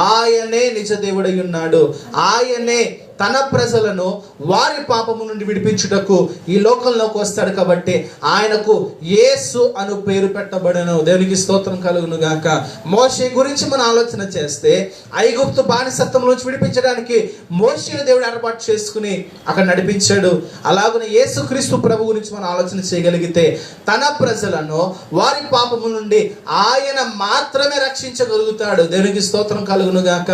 ఆయనే నిజ దేవుడై ఉన్నాడు. ఆయనే తన ప్రజలను వారి పాపము నుండి విడిపించుటకు ఈ లోకంలోకి వస్తాడు. కాబట్టి ఆయనకు యేసు అను పేరు పెట్టబడను. దేవునికి స్తోత్రం కలుగును గాక. మోషే గురించి మనం ఆలోచన చేస్తే, ఐగుప్తు బానిసత్వం నుంచి విడిపించడానికి మోషేను దేవుడు ఏర్పాటు చేసుకుని అక్కడ నడిపించాడు. అలాగనే యేసుక్రీస్తు ప్రభు గురించి మనం ఆలోచన చేయగలిగితే, తన ప్రజలను వారి పాపము నుండి ఆయన మాత్రమే రక్షించగలుగుతాడు. దేవునికి స్తోత్రం కలుగును గాక.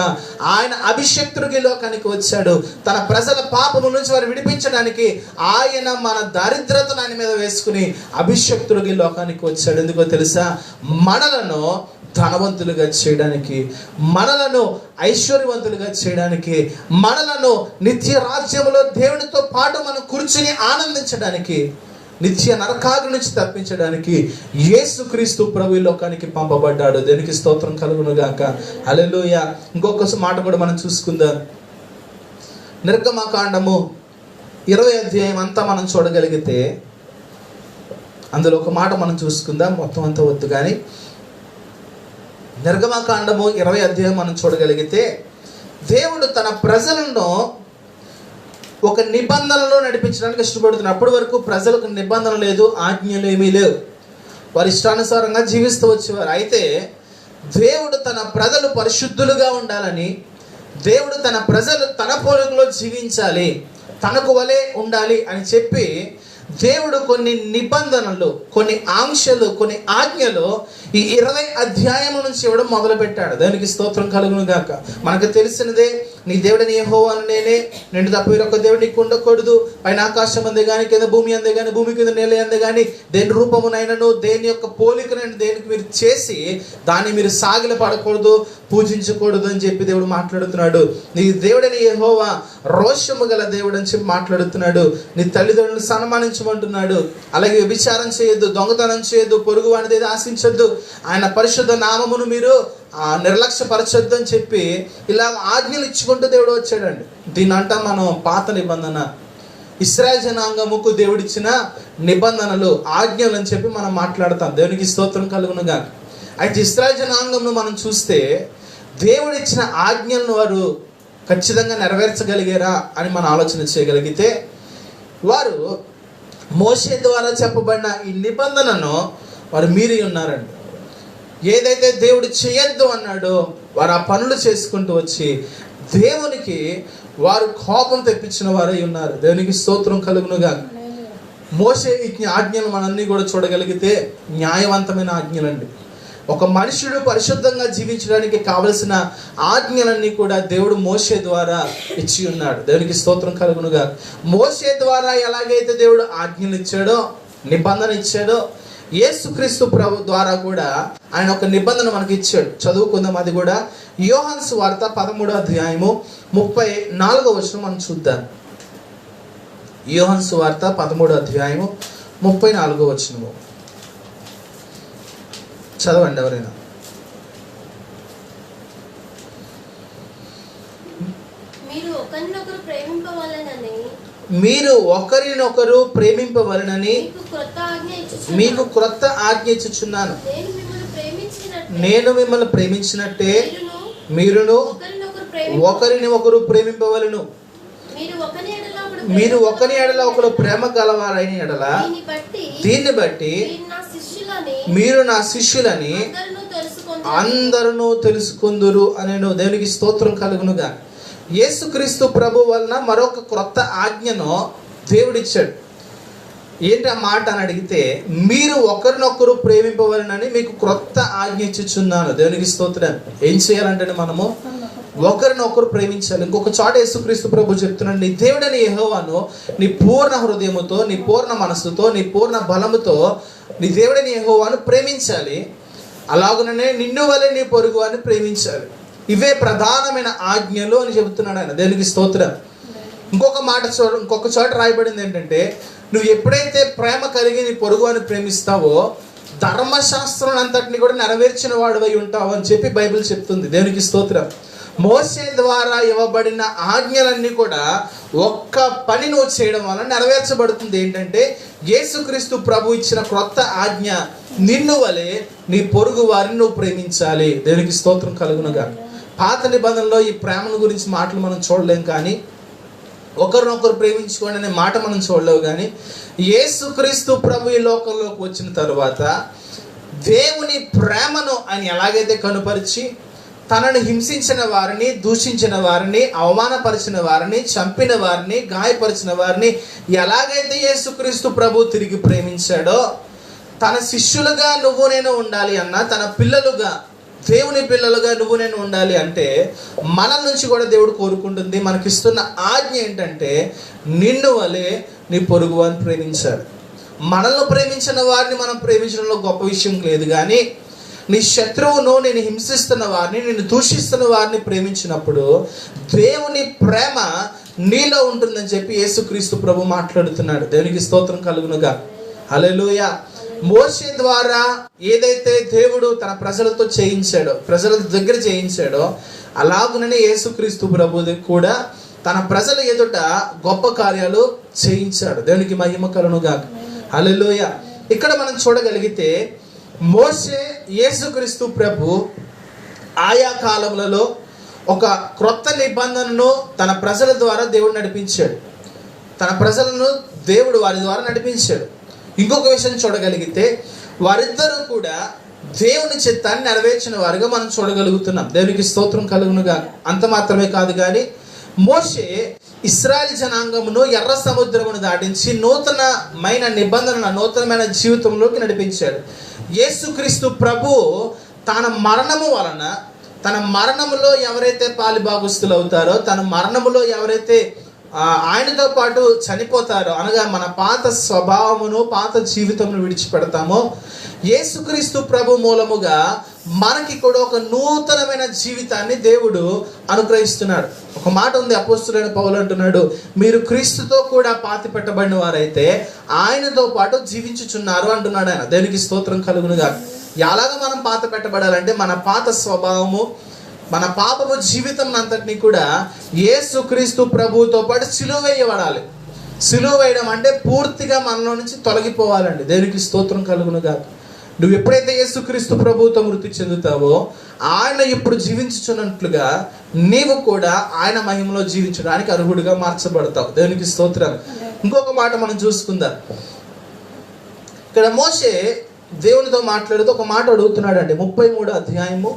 ఆయన అభిషక్తుడికి లోకానికి వచ్చాడు. తన ప్రజల పాపము నుంచి వారు విడిపించడానికి ఆయన మన దరిద్రతను ఆయన మీద వేసుకుని అభిషక్తుడికి లోకానికి వచ్చాడు. ఎందుకో తెలుసా? మనలను ధనవంతులుగా చేయడానికి, మనలను ఐశ్వర్యవంతులుగా చేయడానికి, మనలను నిత్య రాజ్యంలో దేవునితో పాటు మనం కూర్చుని ఆనందించడానికి, నిత్య నరకాగ్ని నుంచి తప్పించడానికి యేసుక్రీస్తు ప్రభు లోకానికి పంపబడ్డాడు. దేనికి స్తోత్రం కలుగును గాక. హల్లెలూయా. ఇంకొక మాట కూడా మనం చూసుకుందాం. నిర్గమకాండము 20 అధ్యాయం అంతా మనం చూడగలిగితే అందులో ఒక మాట మనం చూసుకుందాం. మొత్తం అంతా వద్దు కానీ, నిర్గమకాండము 20 అధ్యాయం మనం చూడగలిగితే, దేవుడు తన ప్రజలను ఒక నిబంధనలో నడిపించడానికి ఇష్టపడుతున్నారు. అప్పటి వరకు ప్రజలకు నిబంధన లేదు, ఆజ్ఞలు ఏమీ లేవు. వారి ఇష్టానుసారంగా జీవిస్తూ వచ్చేవారు. అయితే దేవుడు తన ప్రజలు పరిశుద్ధులుగా ఉండాలని, దేవుడు తన ప్రజలు తన పోలికలో జీవించాలి, తనకు వలె ఉండాలి అని చెప్పి దేవుడు కొన్ని నిబంధనలు, కొన్ని ఆంక్షలు, కొన్ని ఆజ్ఞలు ఈ 20 అధ్యాయముల నుంచి ఇవ్వడం మొదలు పెట్టాడు. దానికి స్తోత్రం కలుగును గాక. మనకు తెలిసినదే, నీ దేవుడిని యెహోవాను నేనే, నేను తప్ప వేరొక దేవుడు నీకు ఉండకూడదు. పైన ఆకాశం అందే కానీ, కింద భూమి అందే కానీ, భూమి కింద నేల అందే కానీ, దేని రూపమునైనను దేని యొక్క పోలికనైనా దేనికి మీరు చేసి దాన్ని మీరు సాగిల పడకూడదు, పూజించకూడదు అని చెప్పి దేవుడు మాట్లాడుతున్నాడు. నీ దేవుడని యెహోవా రోషము గల దేవుడు అని చెప్పి మాట్లాడుతున్నాడు. నీ తల్లిదండ్రులను సన్మానించమంటున్నాడు. అలాగే వ్యభిచారం చేయొద్దు, దొంగతనం చేయొద్దు, పొరుగు వాడిది ఆశించొద్దు, ఆయన పరిశుద్ధ నామమును మీరు నిర్లక్ష్యపరచొద్దు అని చెప్పి ఇలా ఆజ్ఞలు ఇచ్చుకుంటూ దేవుడు వచ్చాడండి. దీని అంటాం మనం పాత నిబంధన. ఇశ్రాయేలు జనాంగముకు దేవుడిచ్చిన నిబంధనలు, ఆజ్ఞలు అని చెప్పి మనం మాట్లాడతాం. దేవునికి స్తోత్రం కలుగునుగా. అయితే ఇశ్రాయేలు జనాంగంను మనం చూస్తే దేవుడిచ్చిన ఆజ్ఞలను వారు ఖచ్చితంగా నెరవేర్చగలిగారా అని మనం ఆలోచన చేయగలిగితే, వారు మోషే ద్వారా చెప్పబడిన ఈ నిబంధనను వారు మీరి ఉన్నారండి. ఏదైతే దేవుడు చేయొద్దు అన్నాడో వారు ఆ పనులు చేసుకుంటూ వచ్చి దేవునికి వారు కోపం తెప్పించిన వారై ఉన్నారు. దేవునికి స్తోత్రం కలుగునుగా. మోషే ఇచ్చిన ఆజ్ఞలు మనన్నీ కూడా చూడగలిగితే న్యాయవంతమైన ఆజ్ఞలండి. ఒక మనుషుడు పరిశుద్ధంగా జీవించడానికి కావలసిన ఆజ్ఞలన్నీ కూడా దేవుడు మోషే ద్వారా ఇచ్చి ఉన్నాడు. దేవునికి స్తోత్రం కలుగునుగా. మోషే ద్వారా ఎలాగైతే దేవుడు ఆజ్ఞలు ఇచ్చాడో, నిబంధన ఇచ్చాడో, యేసుక్రీస్తు ప్రభు ద్వారా కూడా ఆయన ఒక నిబంధన మనకి ఇచ్చాడు. చదువుకుందాం. అది కూడా యోహాను సువార్త 13వ అధ్యాయము 34వ వచనం మనం చూద్దాం. యోహాను సువార్త 13వ అధ్యాయము 34వ వచనము చదవండి ఎవరైనా. మీరు ఒకరినొకరు ప్రేమింపవలనని మీకు క్రొత్త ఆజ్ఞ ఇచ్చుచున్నాను. నేను మిమ్మల్ని ప్రేమించినట్టే మీరును ఒకరిని ఒకరు ప్రేమింపవలను. మీరు ఒకని ఎడల ఒకరు ప్రేమ గలవారైన ఎడల దీన్ని బట్టి మీరు నా శిష్యులని అందరూ తెలుసుకుందురు అని దేవునికి స్తోత్రం కలుగునుగా. యేసుక్రీస్తు ప్రభు వలన మరొక క్రొత్త ఆజ్ఞను దేవుడిచ్చాడు. ఏంటి ఆ మాట అని అడిగితే, మీరు ఒకరినొకరు ప్రేమింపవలనని మీకు క్రొత్త ఆజ్ఞ ఇచ్చుచున్నాను. దేవునికి స్తోత్రం. ఏం చేయాలంటే మనము ఒకరినొకరు ప్రేమించాలి. ఇంకొక చోట యేసుక్రీస్తు ప్రభు చెప్తున్నాడు, నీ దేవుడని యెహోవాను నీ పూర్ణ హృదయముతో, నీ పూర్ణ మనస్సుతో, నీ పూర్ణ బలముతో నీ దేవుడని యెహోవాను ప్రేమించాలి. అలాగుననే నిన్ను వలె నీ పొరుగు అని ప్రేమించాలి. ఇవే ప్రధానమైన ఆజ్ఞలు అని చెబుతున్నాడు ఆయన. దేవునికి స్తోత్రం. ఇంకొక చోట రాయబడింది ఏంటంటే, నువ్వు ఎప్పుడైతే ప్రేమ కలిగి నీ పొరుగు అని ప్రేమిస్తావో ధర్మశాస్త్రం అంతటిని కూడా నెరవేర్చిన వాడివై ఉంటావు అని చెప్పి బైబిల్ చెప్తుంది. దేవునికి స్తోత్రం. మోషే ద్వారా ఇవ్వబడిన ఆజ్ఞలన్నీ కూడా ఒక్క పని నువ్వు చేయడం వల్ల నెరవేర్చబడుతుంది. ఏంటంటే యేసుక్రీస్తు ప్రభు ఇచ్చిన క్రొత్త ఆజ్ఞ, నిన్ను వలె నీ పొరుగు వారిని నువ్వు ప్రేమించాలి. దేవునికి స్తోత్రం కలుగునుగా. పాత నిబంధనలో ఈ ప్రేమను గురించి మాటలు మనం చూడలేం, కానీ ఒకరినొకరు ప్రేమించుకోండి అనే మాట మనం చూడలేవు. కానీ యేసుక్రీస్తు ప్రభు ఈ లోకంలోకి వచ్చిన తర్వాత దేవుని ప్రేమను ఆయన ఎలాగైతే కనుపరిచి తనను హింసించిన వారిని, దూషించిన వారిని, అవమానపరిచిన వారిని, చంపిన వారిని, గాయపరిచిన వారిని ఎలాగైతే యేసుక్రీస్తు ప్రభు తిరిగి ప్రేమించాడో, తన శిష్యులుగా నువ్వు నేను ఉండాలి అన్న, తన పిల్లలుగా, దేవుని పిల్లలుగా నువ్వు నేను ఉండాలి అంటే మన నుంచి కూడా దేవుడు కోరుకుంటుంది. మనకిస్తున్న ఆజ్ఞ ఏంటంటే, నిన్ను వలె నీ పొరుగు వారిని ప్రేమించాలి. మనల్ని ప్రేమించిన వారిని మనం ప్రేమించడంలో గొప్ప విషయం లేదు, కానీ నీ శత్రువును, నేను హింసిస్తున్న వారిని, నేను దూషిస్తున్న వారిని ప్రేమించినప్పుడు దేవుని ప్రేమ నీలో ఉంటుందని చెప్పి యేసుక్రీస్తు ప్రభు మాట్లాడుతున్నాడు. దేవునికి స్తోత్రం కలుగునుగా. హల్లెలూయా. మోషే ద్వారా ఏదైతే దేవుడు తన ప్రజలతో చేయించాడో, ప్రజల దగ్గర చేయించాడో, అలాగుననే యేసుక్రీస్తు ప్రభు కూడా తన ప్రజల ఎదుట గొప్ప కార్యాలు చేయించాడు. దేవునికి మహిమ కలుగునుగా. హల్లెలూయా. ఇక్కడ మనం చూడగలిగితే మోషే, యేసుక్రీస్తు ప్రభు ఆయా కాలములలో ఒక క్రొత్త నిబంధనను తన ప్రజల ద్వారా దేవుడు నడిపించాడు. తన ప్రజలను దేవుడు వారి ద్వారా నడిపించాడు. ఇంకొక విషయం చూడగలిగితే వారిద్దరూ కూడా దేవుని చిత్తాన్ని నెరవేర్చిన వారుగా మనం చూడగలుగుతున్నాం. దేవునికి స్తోత్రం కలుగునుగా. అంత మాత్రమే కాదు, కానీ మోషే ఇశ్రాయేల్ జనాంగమును ఎర్ర సముద్రమును దాటించి నూతనమైన నిబంధనల, నూతనమైన జీవితంలోకి నడిపించాడు. యేసుక్రీస్తు ప్రభు తన మరణము వలన, తన మరణములో ఎవరైతే పాలిభాగస్తులు అవుతారో, తన మరణములో ఎవరైతే ఆయనతో పాటు చనిపోతారో, అనగా మన పాత స్వభావమును, పాత జీవితమును విడిచిపెడతామో, యేసుక్రీస్తు ప్రభు మూలముగా మనకి కూడా ఒక నూతనమైన జీవితాన్ని దేవుడు అనుగ్రహిస్తున్నాడు. ఒక మాట ఉంది, అపోస్తులైన పౌలు అంటున్నాడు, మీరు క్రీస్తుతో కూడా పాతి పెట్టబడిన వారైతే ఆయనతో పాటు జీవించుచున్నారు అంటున్నాడు ఆయన. దేవునికి స్తోత్రం కలుగునుగా. ఎలాగ మనం పాత పెట్టబడాలంటే, మన పాత స్వభావము, మన పాపపు జీవితం అంతటినీ కూడా యేసుక్రీస్తు ప్రభువుతో పాటు సిలువ వేయబడాలి. సిలువ వేయడం అంటే పూర్తిగా మనలో నుంచి తొలగిపోవాలండి. దేవునికి స్తోత్రం కలుగునుగా. నువ్వు ఎప్పుడైతే యేసుక్రీస్తు ప్రభువుతో మృతి చెందుతావో, ఆయన ఇప్పుడు జీవించుచున్నట్లుగా నీవు కూడా ఆయన మహిమలో జీవించడానికి అర్హుడిగా మార్చబడతావు. దేవునికి స్తోత్రం. ఇంకొక మాట మనం చూసుకుందాం. ఇక్కడ మోషే దేవునితో మాట్లాడుతూ ఒక మాట అడుగుతున్నాడు అండి. 33 అధ్యాయము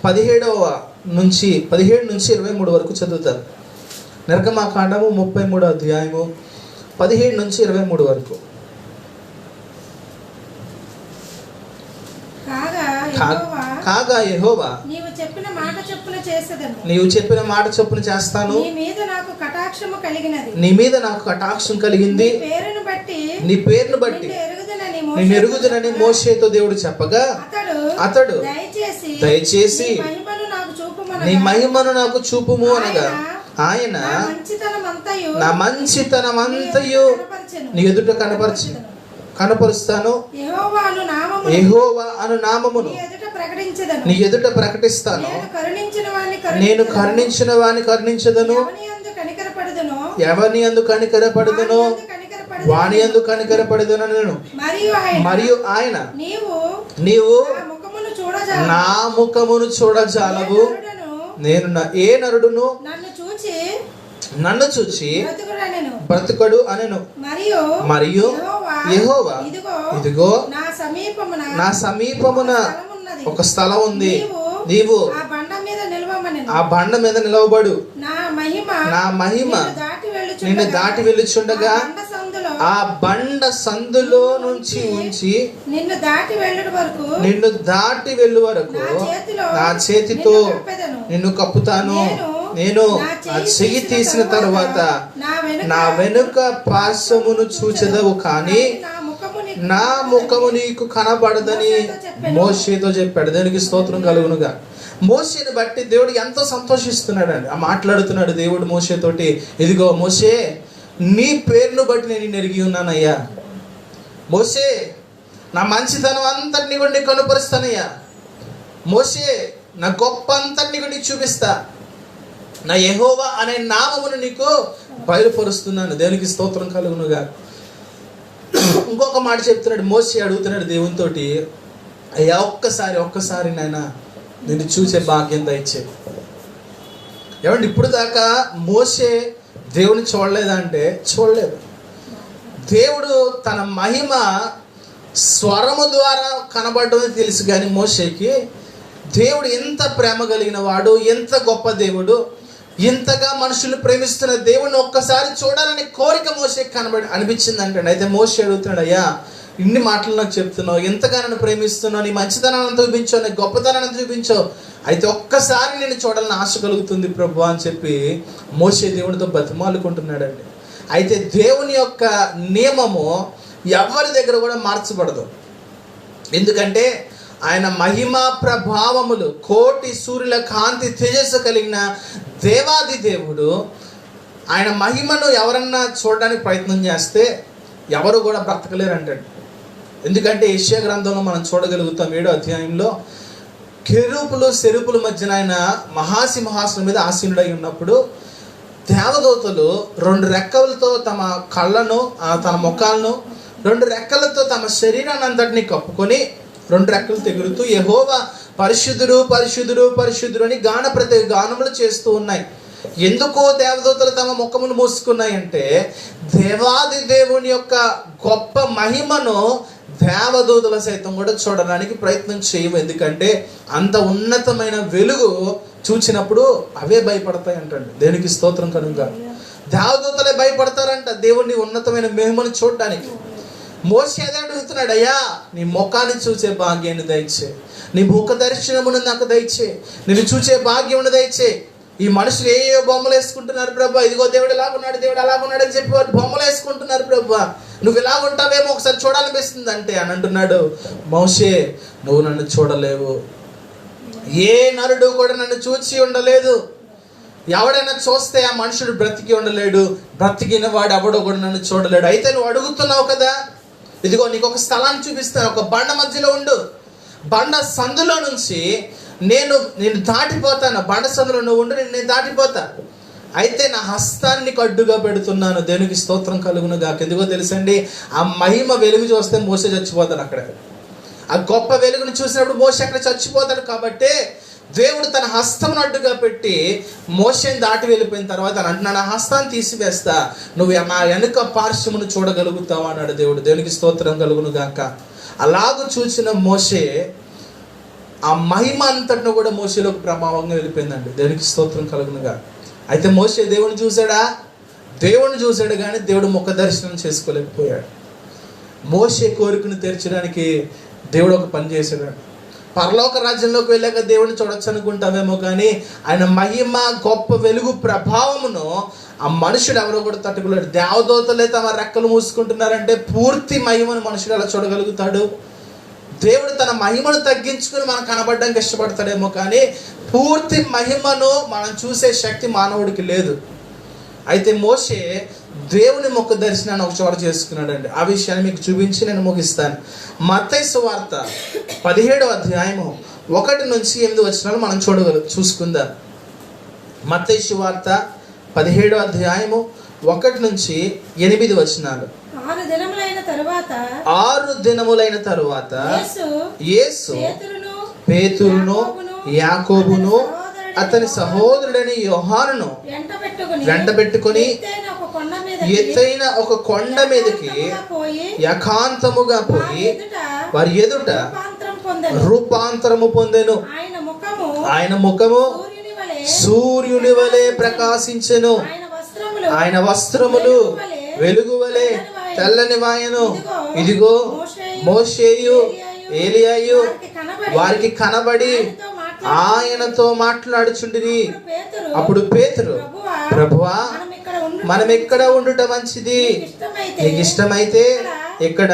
17 నుంచి 23 వరకు చదువుతారు. నిర్గమకాండము 33 అధ్యాయము 17 నుంచి 23 వరకు. కాగా యెహోవా, నీవు చెప్పిన మాట చొప్పున చేస్తాను. నీ మీద నాకు కటాక్షం కలిగింది. నీ పేరును బట్టి నేను ఎరుగుదునని మోషేతో దేవుడు చెప్పగా, అతడు దయచేసి నీ మహిమను నాకు చూపుము అనగా, ఆయన నా మంచితనమంతయు నీ ఎదుట కనపరుస్తాను. యెహోవా అను నామమును నీ ఎదుట ప్రకటిస్తాను. నేను కరుణించిన వాని కరుణించదను, ఎవని యందు కనికరపడదునో వాని యందు కనికరపడదును నేను. మరియు ఆయన, నీవు నా ముఖమును చూడజాలవు. నేను ఏ నరుడును నన్ను చూచి బ్రతుకడు అనెను. మరియు యెహోవా ఇదిగో నా సమీపమున ఒక స్థలం ఉంది, నీవు ఆ బండ మీద నిలవబడు, నా మహిమ నిన్ను దాటి వెళ్ళుచుండగా ఆ బండ సందులో నుంచి ఉంచి నిన్ను దాటి వెళ్ళు వరకు నా చేతితో నిన్ను కప్పుతాను. నేను ఆ చెయ్యి తీసిన తరువాత నా వెనుక పార్శ్వమును చూచెదవు, కానీ నా ముఖము నీకు కనబడదని మోషేతో చెప్పాడు. దేవునికి స్తోత్రం కలుగునుగా. మోషేని బట్టి దేవుడు ఎంతో సంతోషిస్తున్నాడు అండి. మాట్లాడుతున్నాడు దేవుడు మోషేతోటి, ఇదిగో మోషే, నీ పేరును బట్టి నేను నిన్ను ఎరిగి ఉన్నానయ్యా. మోషే, నా మంచితనం అంతటిని కూడా నీకు కనుపరుస్తానయ్యా. మోషే, నా గొప్ప అంతటిని కూడా నీకు చూపిస్తా. నా యెహోవా అనే నామమును నీకు బయలుపరుస్తున్నాను. దేవునికి స్తోత్రం కలుగునుగా. ఇంకొక మాట చెప్తున్నాడు మోషే, అడుగుతున్నాడు దేవునితోటి, అయ్యా ఒక్కసారి నాయన నిన్ను చూసే భాగ్యం దయచే. ఏమండి, ఇప్పుడు దాకా మోషే దేవుని చూడలేదా అంటే చూడలేదు. దేవుడు తన మహిమ స్వరము ద్వారా కనబడడం తెలుసు, కానీ మోషేకి దేవుడు ఎంత ప్రేమ కలిగిన వాడు, ఎంత గొప్ప దేవుడు, ఇంతగా మనుషులు ప్రేమిస్తున్న దేవుడిని ఒక్కసారి చూడాలని కోరిక మోషేకి అనిపించింది అంటాడు. అయితే మోషే అడుగుతున్నాడు, అయ్యా ఇన్ని మాటలు నాకు చెప్తున్నావు, ఎంతగా నన్ను ప్రేమిస్తున్నావు, నీ మంచితనాన్ని చూపించావు, నీ గొప్పతనాన్ని చూపించావు, అయితే ఒక్కసారి నేను చూడాలని ఆశ కలుగుతుంది ప్రభు అని చెప్పి మోషే దేవునితో బతిమాలుకుంటున్నాడండి. అయితే దేవుని యొక్క నియమము ఎవరి దగ్గర కూడా మార్చబడదు. ఎందుకంటే ఆయన మహిమా ప్రభావములు, కోటి సూర్యుల కాంతి తేజస్సు కలిగిన దేవాది దేవుడు, ఆయన మహిమను ఎవరన్నా చూడడానికి ప్రయత్నం చేస్తే ఎవరు కూడా బ్రతకలేరు అంటాడు. ఎందుకంటే యెషయా గ్రంథంలో మనం చూడగలుగుతాం 7వ అధ్యాయంలో, కెరూపులు సెరుపుల మధ్యన ఆయన మహాసింహాసనం మీద ఆసీనుడై ఉన్నప్పుడు దేవదూతలు 2 రెక్కలతో తమ కళ్ళను, తన ముఖాలను 2 రెక్కలతో తమ శరీరాన్ని అంతటిని కప్పుకొని 2 రెక్కలు ఎగురుతూ యెహోవా పరిశుద్ధుడు పరిశుద్ధుడు పరిశుద్ధుడు అని గానములు చేస్తూ ఉన్నాయి. ఎందుకో దేవదూతలు తమ ముఖమును మూసుకున్నాయంటే దేవాది దేవుని యొక్క గొప్ప మహిమను దేవదూతల సైతం కూడా చూడడానికి ప్రయత్నం చేయవు. ఎందుకంటే అంత ఉన్నతమైన వెలుగు చూచినప్పుడు అవే భయపడతాయి అంటండి. దేవునికి స్తోత్రం కనుక దేవదూతలే భయపడతారంట దేవుని ఉన్నతమైన మహిమను చూడడానికి. మోషే అదే అడుగుతున్నాడు, అయ్యా నీ ముఖాన్ని చూసే భాగ్యాన్ని దయచే, నీ ముఖ దర్శనమును నాకు దయచే, నేను చూసే భాగ్యమును దయచే. ఈ మనుషులు ఏ బొమ్మలు వేసుకుంటున్నారు ప్రభా, ఇదిగో దేవుడు ఎలాగున్నాడు, దేవుడు అలాగున్నాడు అని చెప్పి వారు బొమ్మలు వేసుకుంటున్నారు ప్రభా, నువ్వు ఇలాగుంటావేమో ఒకసారి చూడాలనిపిస్తుంది అంటే అని అంటున్నాడు మోషే, నువ్వు నన్ను చూడలేవు, ఏ నరుడు కూడా నన్ను చూచి ఉండలేదు, ఎవడైనా చూస్తే ఆ మనుషుడు బ్రతికి ఉండలేడు, బ్రతికిన వాడు ఎవడో కూడా నన్ను చూడలేడు. అయితే నువ్వు అడుగుతున్నావు కదా, ఇదిగో నీకు ఒక స్థలాన్ని చూపిస్తాను, ఒక బండ మధ్యలో ఉండు, బండ సందులో నుంచి నేను దాటిపోతాను, బండ సందులో నువ్వు ఉండు, నేను దాటిపోతా, అయితే నా హస్తాన్ని నీకు అడ్డుగా పెడుతున్నాను. దేవునికి స్తోత్రం కలుగును గాక. ఎందుకో తెలుసండి, ఆ మహిమ వెలుగు చూస్తే మోసే చచ్చిపోతాడు. అక్కడ ఆ గొప్ప వెలుగును చూసినప్పుడు మోసే అక్కడ చచ్చిపోతాడు. కాబట్టి దేవుడు తన హస్తమును అడ్డుగా పెట్టి మోషేని దాటి వెళ్ళిపోయిన తర్వాత అంటున్నాడు, నా హస్తాన్ని తీసివేస్తా, నువ్వు నా వెనుక పార్శ్వమును చూడగలుగుతావు అన్నాడు దేవుడు. దేవునికి స్తోత్రం కలుగును గాక. అలాగూ చూసిన మోషే ఆ మహిమ అంతటిని కూడా మోషేలోకి ప్రభావంగా వెళ్ళిపోయిందండి. దేవునికి స్తోత్రం కలుగునుగా. అయితే మోషే దేవుని చూశాడు కానీ దేవుడు ముఖ దర్శనం చేసుకోలేకపోయాడు. మోషే కోరికను తీర్చడానికి దేవుడు ఒక పని చేశాడు. పరలోక రాజ్యంలోకి వెళ్ళాక దేవుడిని చూడొచ్చు అనుకుంటామేమో, కానీ ఆయన మహిమ గొప్ప వెలుగు ప్రభావమును ఆ మనుషుడు ఎవరో కూడా తట్టుకోలేడు. దేవదూతలే తమ రెక్కలు మూసుకుంటున్నారంటే పూర్తి మహిమను మనుషుడు ఎలా చూడగలుగుతాడు? దేవుడు తన మహిమను తగ్గించుకుని మనం కనబడడానికి ఇష్టపడతాడేమో, కానీ పూర్తి మహిమను మనం చూసే శక్తి మానవుడికి లేదు. అయితే మోషే దేవుని ముఖ దర్శనాన్ని ఒక చోట చేసుకున్నాడండి. ఆ విషయాన్ని మీకు చూపించి నేను ముగిస్తాను. మత్తయి సువార్త 17వ అధ్యాయము 1 నుంచి 8 వచనాలు మనం చూసుకుందాం. మత్తయి సువార్త 17వ అధ్యాయము 1 నుంచి 8 వచనాలు. 6 దినములైన తరువాత యేసు పేతురును యాకోబును అతని సహోదరుడైన యోహానును వెంట పెట్టుకొని ఎత్తైన ఒక కొండ మీదకి ఏకాంతముగా పోయి వారి ఎదుట రూపాంతరము పొందెను. ఆయన ముఖము సూర్యుని వలె ప్రకాశించెను. ఆయన వస్త్రములు వెలుగువలే తెల్లని వాయను. ఇదిగో మోషేయు ఏలియాయు వారికి కనబడి ఆయనతో మాట్లాడుచుండిరి. అప్పుడు పేతురు, ప్రభువా, మనం ఎక్కడ ఉండుట మంచిది? నీకు ఇష్టమైతే ఇక్కడ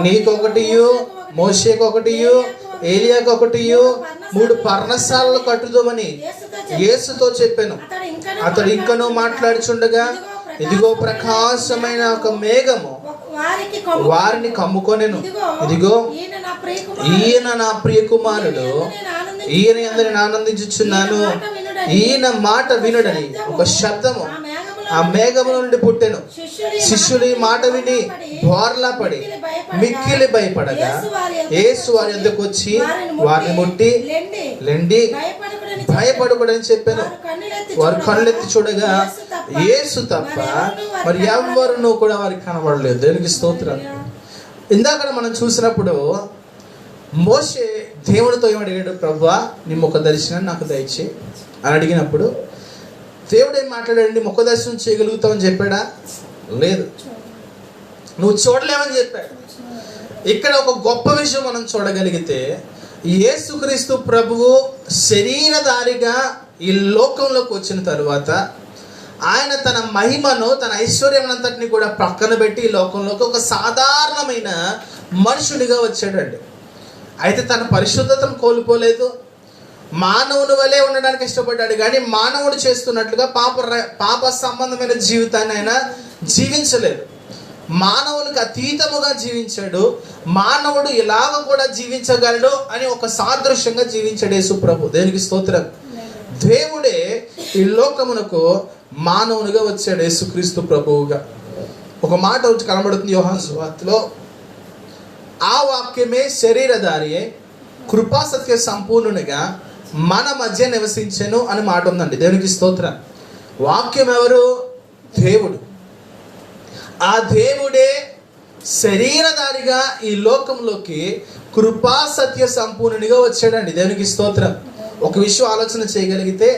నీకొకటియు, మోషేకొకటియు, ఏలియాకొకటియు 3 పర్ణశాలలు కట్టుదామని యేసుతో చెప్పాను. అతడు ఇంకనూ మాట్లాడుచుండగా ఇదిగో ప్రకాశమైన ఒక మేఘము వారిని కమ్ముకొనెను. ఇదిగో ఈయన నా ప్రియ కుమారుడు, ఈయన అందరిని ఆనందించుచున్నాను, ఈయన మాట వినుడని ఒక శబ్దము ఆ మేఘము నుండి పుట్టెను. శిష్యులు ఈ మాట విని బోర్లా పడి మిక్కిలి భయపడగా యేసు వారి యొద్దకు వచ్చి వారిని ముట్టి లెండి భయపడకూడని చెప్పాను. వారు కళ్ళెత్తి చూడగా యేసు తప్ప మరి ఎవరునూ కూడా వారికి కనబడలేదు. దేవునికి స్తోత్రం. ఇందాక మనం చూసినప్పుడు మోషే దేవుడితో ఏమడిగాడు? ప్రభువా, నీ ముఖ దర్శనం నాకు దయచే అని అడిగినప్పుడు దేవుడు ఏం మాట్లాడాడండి? ముఖ దర్శనం చేయగలుగుతావని చెప్పాడా? లేదు. నువ్వు చూడలేవని చెప్పాడు. ఇక్కడ ఒక గొప్ప విషయం మనం చూడగలిగితే, యేసుక్రీస్తు ప్రభువు శరీరధారిగా ఈ లోకంలోకి వచ్చిన తరువాత ఆయన తన మహిమను, తన ఐశ్వర్యం అంతటిని కూడా పక్కన పెట్టి ఈ లోకంలోకి ఒక సాధారణమైన మనుషుడిగా వచ్చాడండి. అయితే తన పరిశుద్ధతను కోల్పోలేదు. మానవుని వలె ఉండడానికి ఇష్టపడ్డాడు, కానీ మానవుడు చేస్తున్నట్లుగా పాప సంబంధమైన జీవితాన్ని ఆయన జీవించలేదు. మానవునికి అతీతముగా జీవించాడు. మానవుడు ఇలాగ కూడా జీవించగలడు అని ఒక సాదృశ్యంగా జీవించాడు యేసు ప్రభు. దేనికి స్తోత్రం. దేవుడే ఈ లోకమునకు మానవునిగా వచ్చాడు యేసుక్రీస్తు ప్రభువుగా. ఒక మాట వచ్చి కనబడుతుంది యోహాను సువార్తలో, ఆ వాక్యమే శరీరధారియే కృపా సత్య సంపూర్ణునిగా మన మధ్య నివసించెను అని మాట ఉందండి. దేవునికి స్తోత్రం. వాక్యం ఎవరు? దేవుడు. ఆ దేవుడే శరీరధారిగా ఈ లోకంలోకి కృపా సత్య సంపూర్ణునిగా వచ్చాడండి. దేవునికి స్తోత్రం. ఒక విషయం ఆలోచన చేయగలిగితే,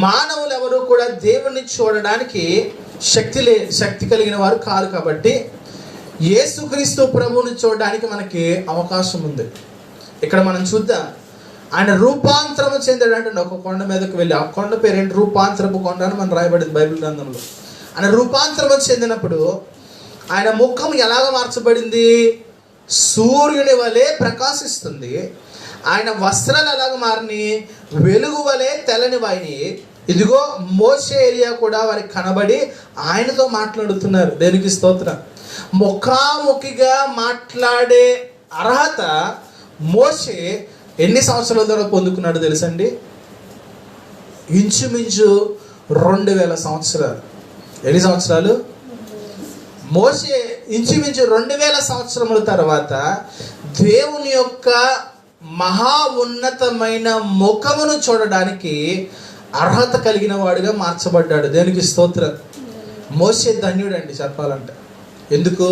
మానవులు ఎవరు కూడా దేవుణ్ణి చూడడానికి శక్తి కలిగిన వారు కాదు. కాబట్టి యేసుక్రీస్తు ప్రభువుని చూడడానికి మనకి అవకాశం ఉంది. ఇక్కడ మనం చూద్దాం. ఆయన రూపాంతరము చెందాడంటే ఒక కొండ మీదకి వెళ్ళి, ఆ కొండ పేరేంటి? రూపాంతరపు కొండ అని మనం రాయబడింది బైబిల్ గ్రంథంలో. ఆయన రూపాంతరము చెందినప్పుడు ఆయన ముఖం ఎలాగ మార్చబడింది? సూర్యుని వలె ప్రకాశిస్తుంది. ఆయన వస్త్రాలు ఎలాగ మారిని? వెలుగు వలె తెల్లని వాయిని. ఇదిగో మోషే ఏలియా కూడా వారికి కనబడి ఆయనతో మాట్లాడుతున్నారు. దేనికి స్తోత్రం. ముఖాముఖిగా మాట్లాడే అర్హత మోషే ఎన్ని సంవత్సరాల ద్వారా పొందుకున్నాడు తెలుసండి? ఇంచుమించు 2000 సంవత్సరాలు. ఎన్ని సంవత్సరాలు? మోషే ఇంచుమించు 2000 సంవత్సరముల తర్వాత దేవుని యొక్క మహా ఉన్నతమైన ముఖమును చూడడానికి అర్హత కలిగిన వాడుగా మార్చబడ్డాడు. దేనికి స్తోత్రం. మోషే ధన్యుడండి చెప్పాలంటే. ఎందుకు?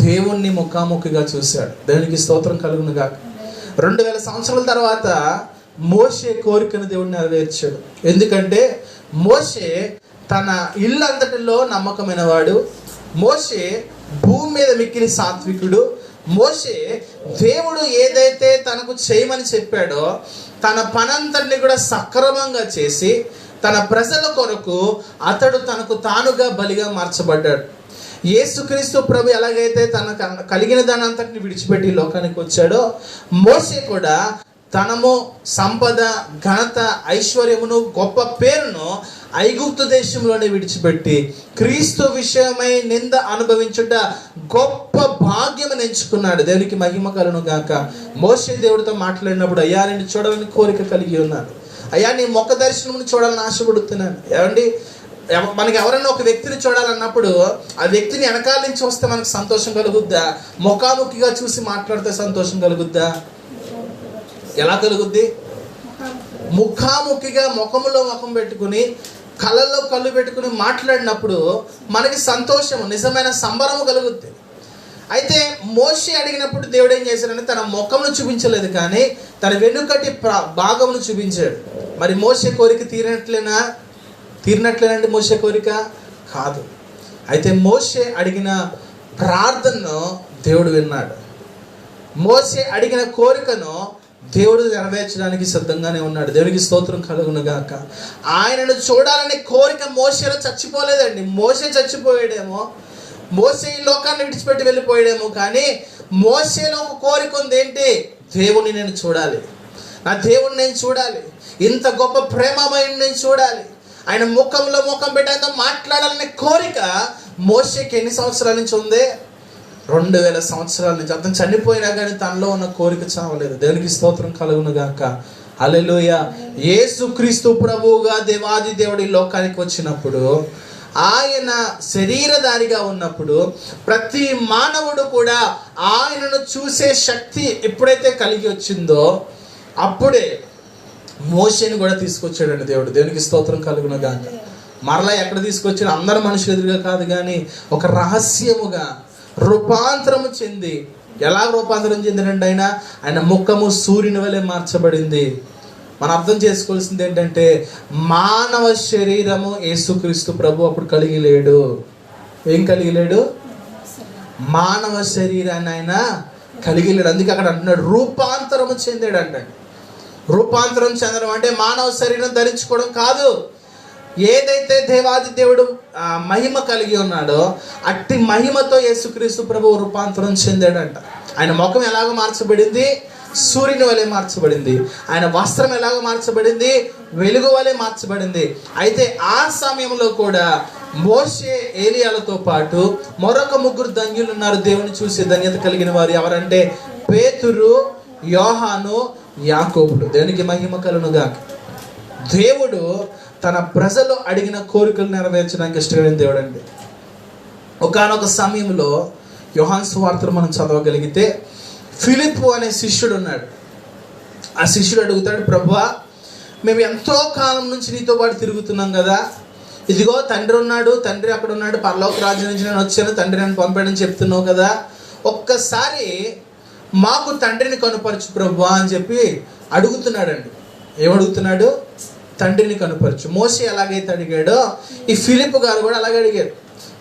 దేవుణ్ణి ముఖాముఖిగా చూశాడు. దేవునికి స్తోత్రం కలుగునుగా. 2000 సంవత్సరాల తర్వాత మోషే కోరికను దేవుడు నెరవేర్చాడు. ఎందుకంటే మోషే తన ఇల్లు అంతటిలో నమ్మకమైన వాడు. మోషే భూమి మీద మిక్కిలి సాత్వికుడు. మోషే దేవుడు ఏదైతే తనకు చేయమని చెప్పాడో తన పనంతటిని కూడా సక్రమంగా చేసి తన ప్రజల కొరకు అతడు తనకు తానుగా బలిగా మార్చబడ్డాడు. యేసుక్రీస్తు ప్రభు ఎలాగైతే తనకు కలిగిన దాని అంతటిని విడిచిపెట్టి లోకానికి వచ్చాడో, మోషే కూడా ధనము, సంపద, ఘనత, ఐశ్వర్యమును, గొప్ప పేరును ఐగుప్తు దేశంలోనే విడిచిపెట్టి క్రీస్తు విషయమై నింద అనుభవించుట గొప్ప భాగ్యమని ఎంచుకున్నాడు. దేవునికి మహిమ కలుగును గాక. మోషే దేవుడితో మాట్లాడినప్పుడు, అయ్యా నేను చూడాలని కోరిక కలిగి ఉన్నాను, అయ్యా నీ ముఖ దర్శనమును చూడాలని ఆశపడుతున్నాను. ఏమండి, మనకి ఎవరైనా ఒక వ్యక్తిని చూడాలన్నప్పుడు ఆ వ్యక్తిని వెనకాల నుంచి వస్తే మనకు సంతోషం కలుగుద్దా? ముఖాముఖిగా చూసి మాట్లాడితే సంతోషం కలుగుద్దా? ఎలా కలుగుద్ది? ముఖాముఖిగా ముఖములో ముఖం పెట్టుకుని కళ్ళల్లో కళ్ళు పెట్టుకుని మాట్లాడినప్పుడు మనకి సంతోషము, నిజమైన సంబరము కలుగుద్ది. అయితే మోషే అడిగినప్పుడు దేవుడు ఏం చేశాడంటే తన ముఖమును చూపించలేదు, కానీ తన వెనుకటి భాగమును చూపించాడు. మరి మోషే కోరిక తీరినట్లేనండి మోషే కోరిక కాదు. అయితే మోషే అడిగిన ప్రార్థనను దేవుడు విన్నాడు. మోషే అడిగిన కోరికను దేవుడు నెరవేర్చడానికి సిద్ధంగానే ఉన్నాడు. దేవునికి స్తోత్రం కలుగును గాక. ఆయనను చూడాలనే కోరిక మోషేలో చచ్చిపోలేదండి. మోషే చచ్చిపోయాడేమో, మోషే ఈ లోకాన్ని విడిచిపెట్టి వెళ్ళిపోయాడేమో, కానీ మోషేలో ఒక కోరిక ఉంది. ఏంటి? దేవుని నేను చూడాలి, నా దేవుని నేను చూడాలి, ఇంత గొప్ప ప్రేమమయుని నేను చూడాలి, ఆయన ముఖంలో ముఖం పెట్టి ఆయనతో మాట్లాడాలనే కోరిక మోషేకి ఎన్ని సంవత్సరాల నుంచి ఉంది? 2000 సంవత్సరాల నుంచి. అతను చనిపోయినా కానీ తనలో ఉన్న కోరిక చావలేదు. దేవునికి స్తోత్రం కలుగును గాక. హల్లెలూయా. యేసుక్రీస్తు ప్రభువుగా దేవాది దేవుడు ఈ లోకానికి వచ్చినప్పుడు, ఆయన శరీరధారిగా ఉన్నప్పుడు ప్రతి మానవుడు కూడా ఆయనను చూసే శక్తి ఎప్పుడైతే కలిగి వచ్చిందో అప్పుడే మోషేని కూడా తీసుకొచ్చాడండి దేవుడు. దేవునికి స్తోత్రం కలుగును గాక. మరలా ఎక్కడ తీసుకొచ్చాడు? అందరు మనుషులు ఎదురుగా కాదు, కానీ ఒక రహస్యముగా రూపాంతరము చెంది. ఎలా రూపాంతరం చెందినండి? ఆయన ముఖము సూర్యుని వలె మార్చబడింది. మనం అర్థం చేసుకోవాల్సింది ఏంటంటే, మానవ శరీరము యేసుక్రీస్తు ప్రభు అప్పుడు కలిగి లేడు. ఏం కలిగి లేడు? మానవ శరీరాన్ని ఆయన కలిగి లేడు. అందుకే అక్కడ అంటున్నాడు రూపాంతరము చెందాడు అంటాడు. రూపాంతరం చెందడం అంటే మానవ శరీరం ధరించుకోవడం కాదు. ఏదైతే దేవాది దేవుడు మహిమ కలిగి ఉన్నాడో అట్టి మహిమతో యేసుక్రీస్తు ప్రభువు రూపాంతరం చెందాడంట. ఆయన ముఖం ఎలాగ మార్చబడింది? సూర్యుని వలె మార్చబడింది. ఆయన వస్త్రం ఎలాగ మార్చబడింది? వెలుగు వలె మార్చబడింది. అయితే ఆ సమయంలో కూడా మోషే ఏలియాలతో పాటు మరొక 3 ధన్యులు ఉన్నారు దేవుని చూసి ధన్యత కలిగిన వారు. ఎవరంటే పేతురు, యోహాను, యాకోబులు. దేవునికి మహిమ కలుగును గాక. దేవుడు తన ప్రజలు అడిగిన కోరికలు నెరవేర్చడానికి ఇష్టమైన దేవుడు అండి. ఒకానొక సమయంలో యోహాను సువార్తను మనం చదవగలిగితే ఫిలిప్పు అనే శిష్యుడు ఉన్నాడు. ఆ శిష్యుడు అడుగుతాడు, ప్రభువా, మేము ఎంతో కాలం నుంచి నీతో పాటు తిరుగుతున్నాం కదా, ఇదిగో తండ్రి ఉన్నాడు, తండ్రి అక్కడ ఉన్నాడు, పరలోక రాజ్యం నుంచి నేను వచ్చాను, తండ్రి నన్ను పంపాడని చెప్తున్నావు కదా, ఒక్కసారి మాకు తండ్రిని కనుపరచు ప్రభువా అని చెప్పి అడుగుతున్నాడండి. ఏమడుగుతున్నాడు? తండ్రిని కనుపరచు. మోషే ఎలాగైతే అడిగాడో ఈ ఫిలిప్పు గారు కూడా అలాగే అడిగాడు.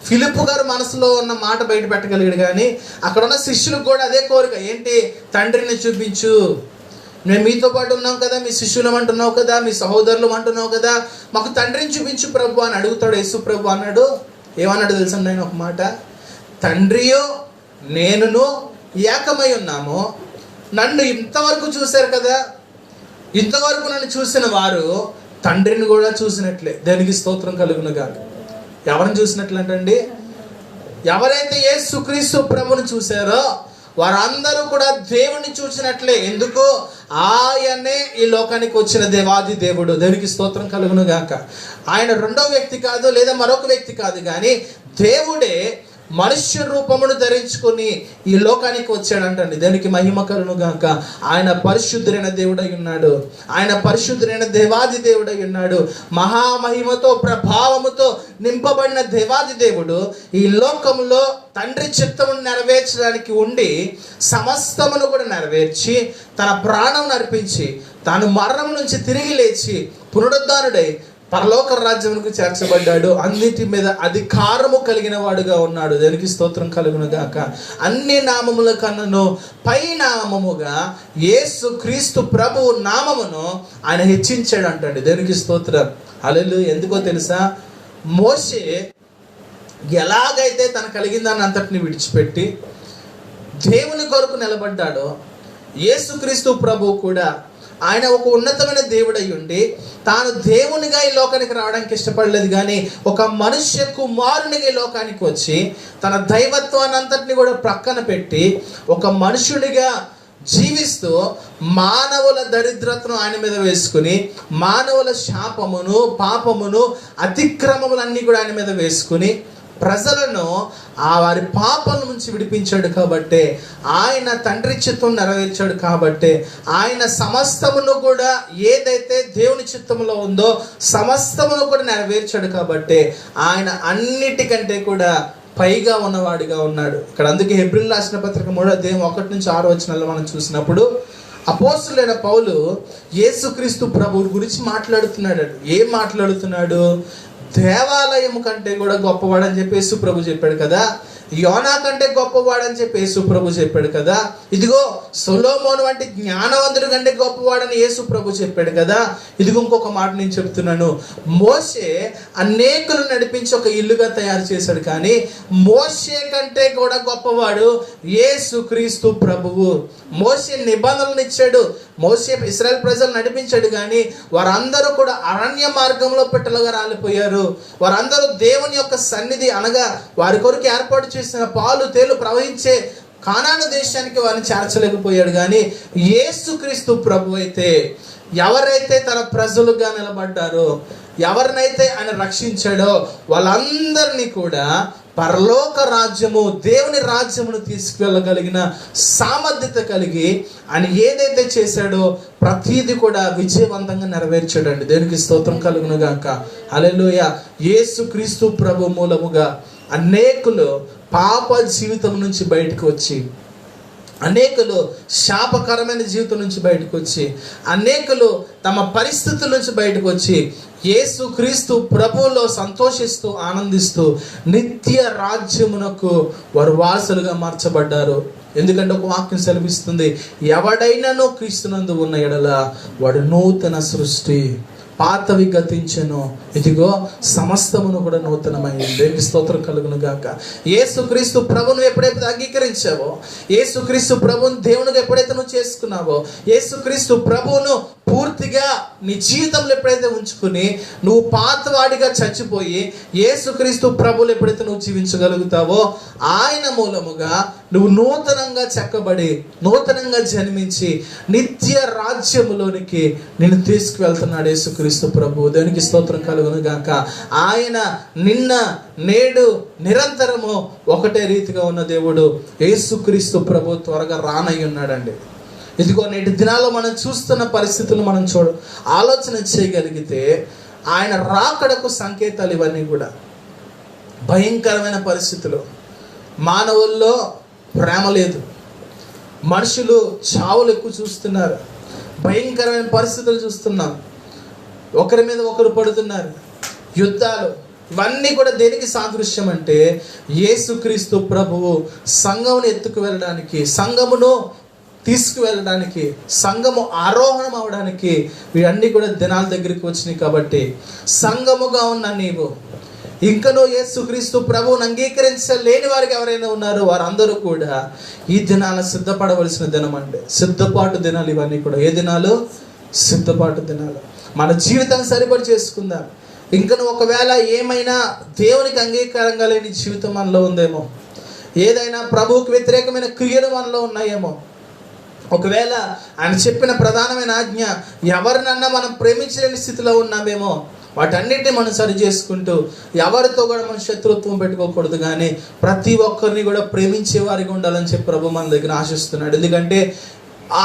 ఫిలిప్పు గారు మనసులో ఉన్న మాట బయట పెట్టగలిగాడు, కానీ అక్కడ ఉన్న శిష్యులకు కూడా అదే కోరిక. ఏంటి? తండ్రిని చూపించు. మేము మీతో పాటు ఉన్నాం కదా, మీ శిష్యులం అంటున్నావు కదా, మీ సహోదరులు అంటున్నావు కదా, మాకు తండ్రిని చూపించు ప్రభు అని అడుగుతాడు. యేసు ప్రభు అన్నాడు. ఏమన్నాడు తెలుసండి ఆయన ఒక మాట? తండ్రియో నేనును ఏకమై ఉన్నాము. నన్ను ఇంతవరకు చూశారు కదా, ఇంతవరకు నన్ను చూసిన వారు తండ్రిని కూడా చూసినట్లే. దేనికి స్తోత్రం కలుగును గాక. ఎవరిని చూసినట్లంటండి? ఎవరైతే యేసుక్రీస్తు ప్రభుని చూశారో వారందరూ కూడా దేవుని చూసినట్లే. ఎందుకు? ఆయనే ఈ లోకానికి వచ్చిన దేవాది దేవుడు. దేవునికి స్తోత్రం కలుగును గాక. ఆయన రెండో వ్యక్తి కాదు, లేదా మరొక వ్యక్తి కాదు, కానీ దేవుడే మనుష్య రూపమును ధరించుకొని ఈ లోకానికి వచ్చాడంటండి. దేవునికి మహిమ కలుగును గాక. ఆయన పరిశుద్ధుడైన దేవుడై ఉన్నాడు. ఆయన పరిశుద్ధుడైన దేవాది దేవుడై ఉన్నాడు. మహామహిమతో ప్రభావముతో నింపబడిన దేవాది దేవుడు ఈ లోకంలో తండ్రి చిత్తమును నెరవేర్చడానికి ఉండి సమస్తమును కూడా నెరవేర్చి తన ప్రాణం అర్పించి తాను మరణం నుంచి తిరిగి లేచి పునరుద్ధానుడై పరలోక రాజ్యమునకు చేర్చబడ్డాడు. అన్నిటి మీద అధికారము కలిగిన వాడుగా ఉన్నాడు. దేనికి స్తోత్రం కలుగును గాక. అన్ని నామముల కన్నను పై నామముగా యేసు క్రీస్తు ప్రభువు నామమును ఆయన హెచ్చించాడు అంటండి. దేనికి స్తోత్రం. హల్లెలూయా. ఎందుకో తెలుసా? మోషే ఎలాగైతే తన కలిగిన దాన్ని అంతటిని విడిచిపెట్టి దేవుని కొరకు నిలబడ్డాడో యేసుక్రీస్తు ప్రభువు కూడా ఆయన ఒక ఉన్నతమైన దేవుడై ఉండి తాను దేవునిగా ఈ లోకానికి రావడానికి ఇష్టపడలేదు, కానీ ఒక మనుష్య కుమారునిగా ఈ లోకానికి వచ్చి తన దైవత్వాన్ని అంతటిని కూడా ప్రక్కన పెట్టి ఒక మనుషుడిగా జీవిస్తూ మానవుల దరిద్రతను ఆయన మీద వేసుకుని మానవుల శాపమును పాపమును అతిక్రమములన్నీ కూడా ఆయన మీద వేసుకుని ప్రజలను ఆ వారి పాపల నుంచి విడిపించాడు కాబట్టి, ఆయన తండ్రి చిత్తం నెరవేర్చాడు కాబట్టి, ఆయన సమస్తమును కూడా ఏదైతే దేవుని చిత్తంలో ఉందో సమస్తమును కూడా నెరవేర్చాడు కాబట్టి ఆయన అన్నిటికంటే కూడా పైగా ఉన్నవాడిగా ఉన్నాడు. ఇక్కడ అందుకే హెబ్రీయులకు రాసిన పత్రిక 3:1-6 మనం చూసినప్పుడు అపోస్తలుడైన పౌలు యేసుక్రీస్తు ప్రభువు గురించి మాట్లాడుతున్నాడు. ఏం మాట్లాడుతున్నాడు? దేవాలయం కంటే కూడా గొప్పవాడని చెప్పి యేసు ప్రభు చెప్పాడు కదా. యోనా కంటే గొప్పవాడని చెప్పి యేసు ప్రభు చెప్పాడు కదా. ఇదిగో సొలొమోను వంటి జ్ఞానవంతుడి కంటే గొప్పవాడని యేసు ప్రభు చెప్పాడు కదా. ఇదిగో ఇంకొక మాట నేను చెప్తున్నాను. మోషే అనేకులు నడిపించి ఒక ఇల్లుగా తయారు చేశాడు, కానీ మోషే కంటే కూడా గొప్పవాడు యేసుక్రీస్తు ప్రభువు. మోషే నిబంధనలను ఇచ్చాడు, మోషే ఇశ్రాయేలు ప్రజలు నడిపించాడు, కానీ వారందరూ కూడా అరణ్య మార్గంలో పిట్టలుగా రాలిపోయారు. వారందరూ దేవుని యొక్క సన్నిధి అనగా వారి కొరకు ఏర్పాటు చేసిన పాలు తేలు ప్రవహించే కానాను దేశానికి వారిని చేర్చలేకపోయాడు. కానీ యేసుక్రీస్తు ప్రభు అయితే ఎవరైతే తన ప్రజలుగా నిలబడ్డారో, ఎవరినైతే ఆయన రక్షించాడో వాళ్ళందరినీ కూడా పరలోక రాజ్యము, దేవుని రాజ్యమును తీసుకువెళ్ళగలిగిన సామర్థ్యత కలిగి ఆయన ఏదైతే చేశాడో ప్రతిదీ కూడా విజయవంతంగా నెరవేర్చాడండి. దేవునికి స్తోత్రం కలుగును గాక. హల్లెలూయా. యేసుక్రీస్తు ప్రభు మూలముగా అనేకులు పాప జీవితం నుంచి బయటకు వచ్చి, అనేకులు శాపకరమైన జీవితం నుంచి బయటకు వచ్చి, అనేకులు తమ పరిస్థితుల నుంచి బయటకు వచ్చి యేసుక్రీస్తు ప్రభువులో సంతోషిస్తూ ఆనందిస్తూ నిత్య రాజ్యమునకు వారు వారసులుగా మార్చబడ్డారు. ఎందుకంటే ఒక వాక్యం సెలవిస్తుంది, ఎవడైనానో క్రీస్తునందు ఉన్న ఎడల వాడు నూతన సృష్టి, పాతవి గతించెను, ఇదిగో సమస్తమును కూడా నూతనమైంది. దేవునికి స్తోత్రం కలుగును గాక. యేసుక్రీస్తు ప్రభువును ఎప్పుడైతే అంగీకరించావో, యేసుక్రీస్తు ప్రభువును దేవునిగా ఎప్పుడైతే నువ్వు చేసుకున్నావో, యేసుక్రీస్తు ప్రభువును పూర్తిగా నీ జీవితంలో ఎప్పుడైతే ఉంచుకుని నువ్వు పాతవాడిగా చచ్చిపోయి యేసుక్రీస్తు ప్రభువులు ఎప్పుడైతే నువ్వు జీవించగలుగుతావో, ఆయన మూలముగా నువ్వు నూతనంగా చెక్కబడి నూతనంగా జన్మించి నిత్య రాజ్యములోనికి నేను తీసుకువెళ్తున్నాడు యేసుక్రీస్తు ప్రభువు. దేవునికి స్తోత్రం కలుగును గాక. ఆయన నిన్న నేడు నిరంతరము ఒకటే రీతిగా ఉన్న దేవుడు యేసుక్రీస్తు ప్రభు త్వరగా రానై ఉన్నాడండి. ఇదిగో నేటి దినాల్లో మనం చూస్తున్న పరిస్థితులు మనం ఆలోచన చేయగలిగితే ఆయన రాకడకు సంకేతాలు ఇవన్నీ కూడా. భయంకరమైన పరిస్థితులు, మానవుల్లో ప్రేమ లేదు, మనుషులు చావులు ఎక్కువ చూస్తున్నారు, భయంకరమైన పరిస్థితులు చూస్తున్నాం, ఒకరి మీద ఒకరు పడుతున్నారు, యుద్ధాలు, ఇవన్నీ కూడా దేనికి సాదృశ్యం అంటే యేసుక్రీస్తు ప్రభువు సంఘమును ఎత్తుకు వెళ్ళడానికి, సంఘమును తీసుకువెళ్ళడానికి, సంఘము ఆరోహణం అవడానికి ఇవన్నీ కూడా దినాల దగ్గరికి వచ్చినాయి. కాబట్టి సంఘముగా ఉన్న నీవు ఇంకనూ యేసుక్రీస్తు ప్రభువును అంగీకరించలేని వారికి ఎవరైనా ఉన్నారో వారందరూ కూడా ఈ దినాల సిద్ధపడవలసిన దినం అంటే సిద్ధపాటు దినాలు. ఇవన్నీ కూడా ఏ దినాలు? సిద్ధపాటు దినాలు. మన జీవితాన్ని సరిపడి చేసుకుందాం. ఇంకను ఒకవేళ ఏమైనా దేవునికి అంగీకారంగా లేని జీవితం మనలో ఉందేమో, ఏదైనా ప్రభువుకు వ్యతిరేకమైన క్రియలు మనలో ఉన్నాయేమో, ఒకవేళ ఆయన చెప్పిన ప్రధానమైన ఆజ్ఞ ఎవరినన్నా మనం ప్రేమించలేని స్థితిలో ఉన్నామేమో, వాటన్నిటిని మనం సరి చేసుకుంటూ ఎవరితో కూడా మనం శత్రుత్వం పెట్టుకోకూడదు, కానీ ప్రతి ఒక్కరిని కూడా ప్రేమించే వారిగా ఉండాలని చెప్పి ప్రభు మన దగ్గర ఆశిస్తున్నాడు. ఎందుకంటే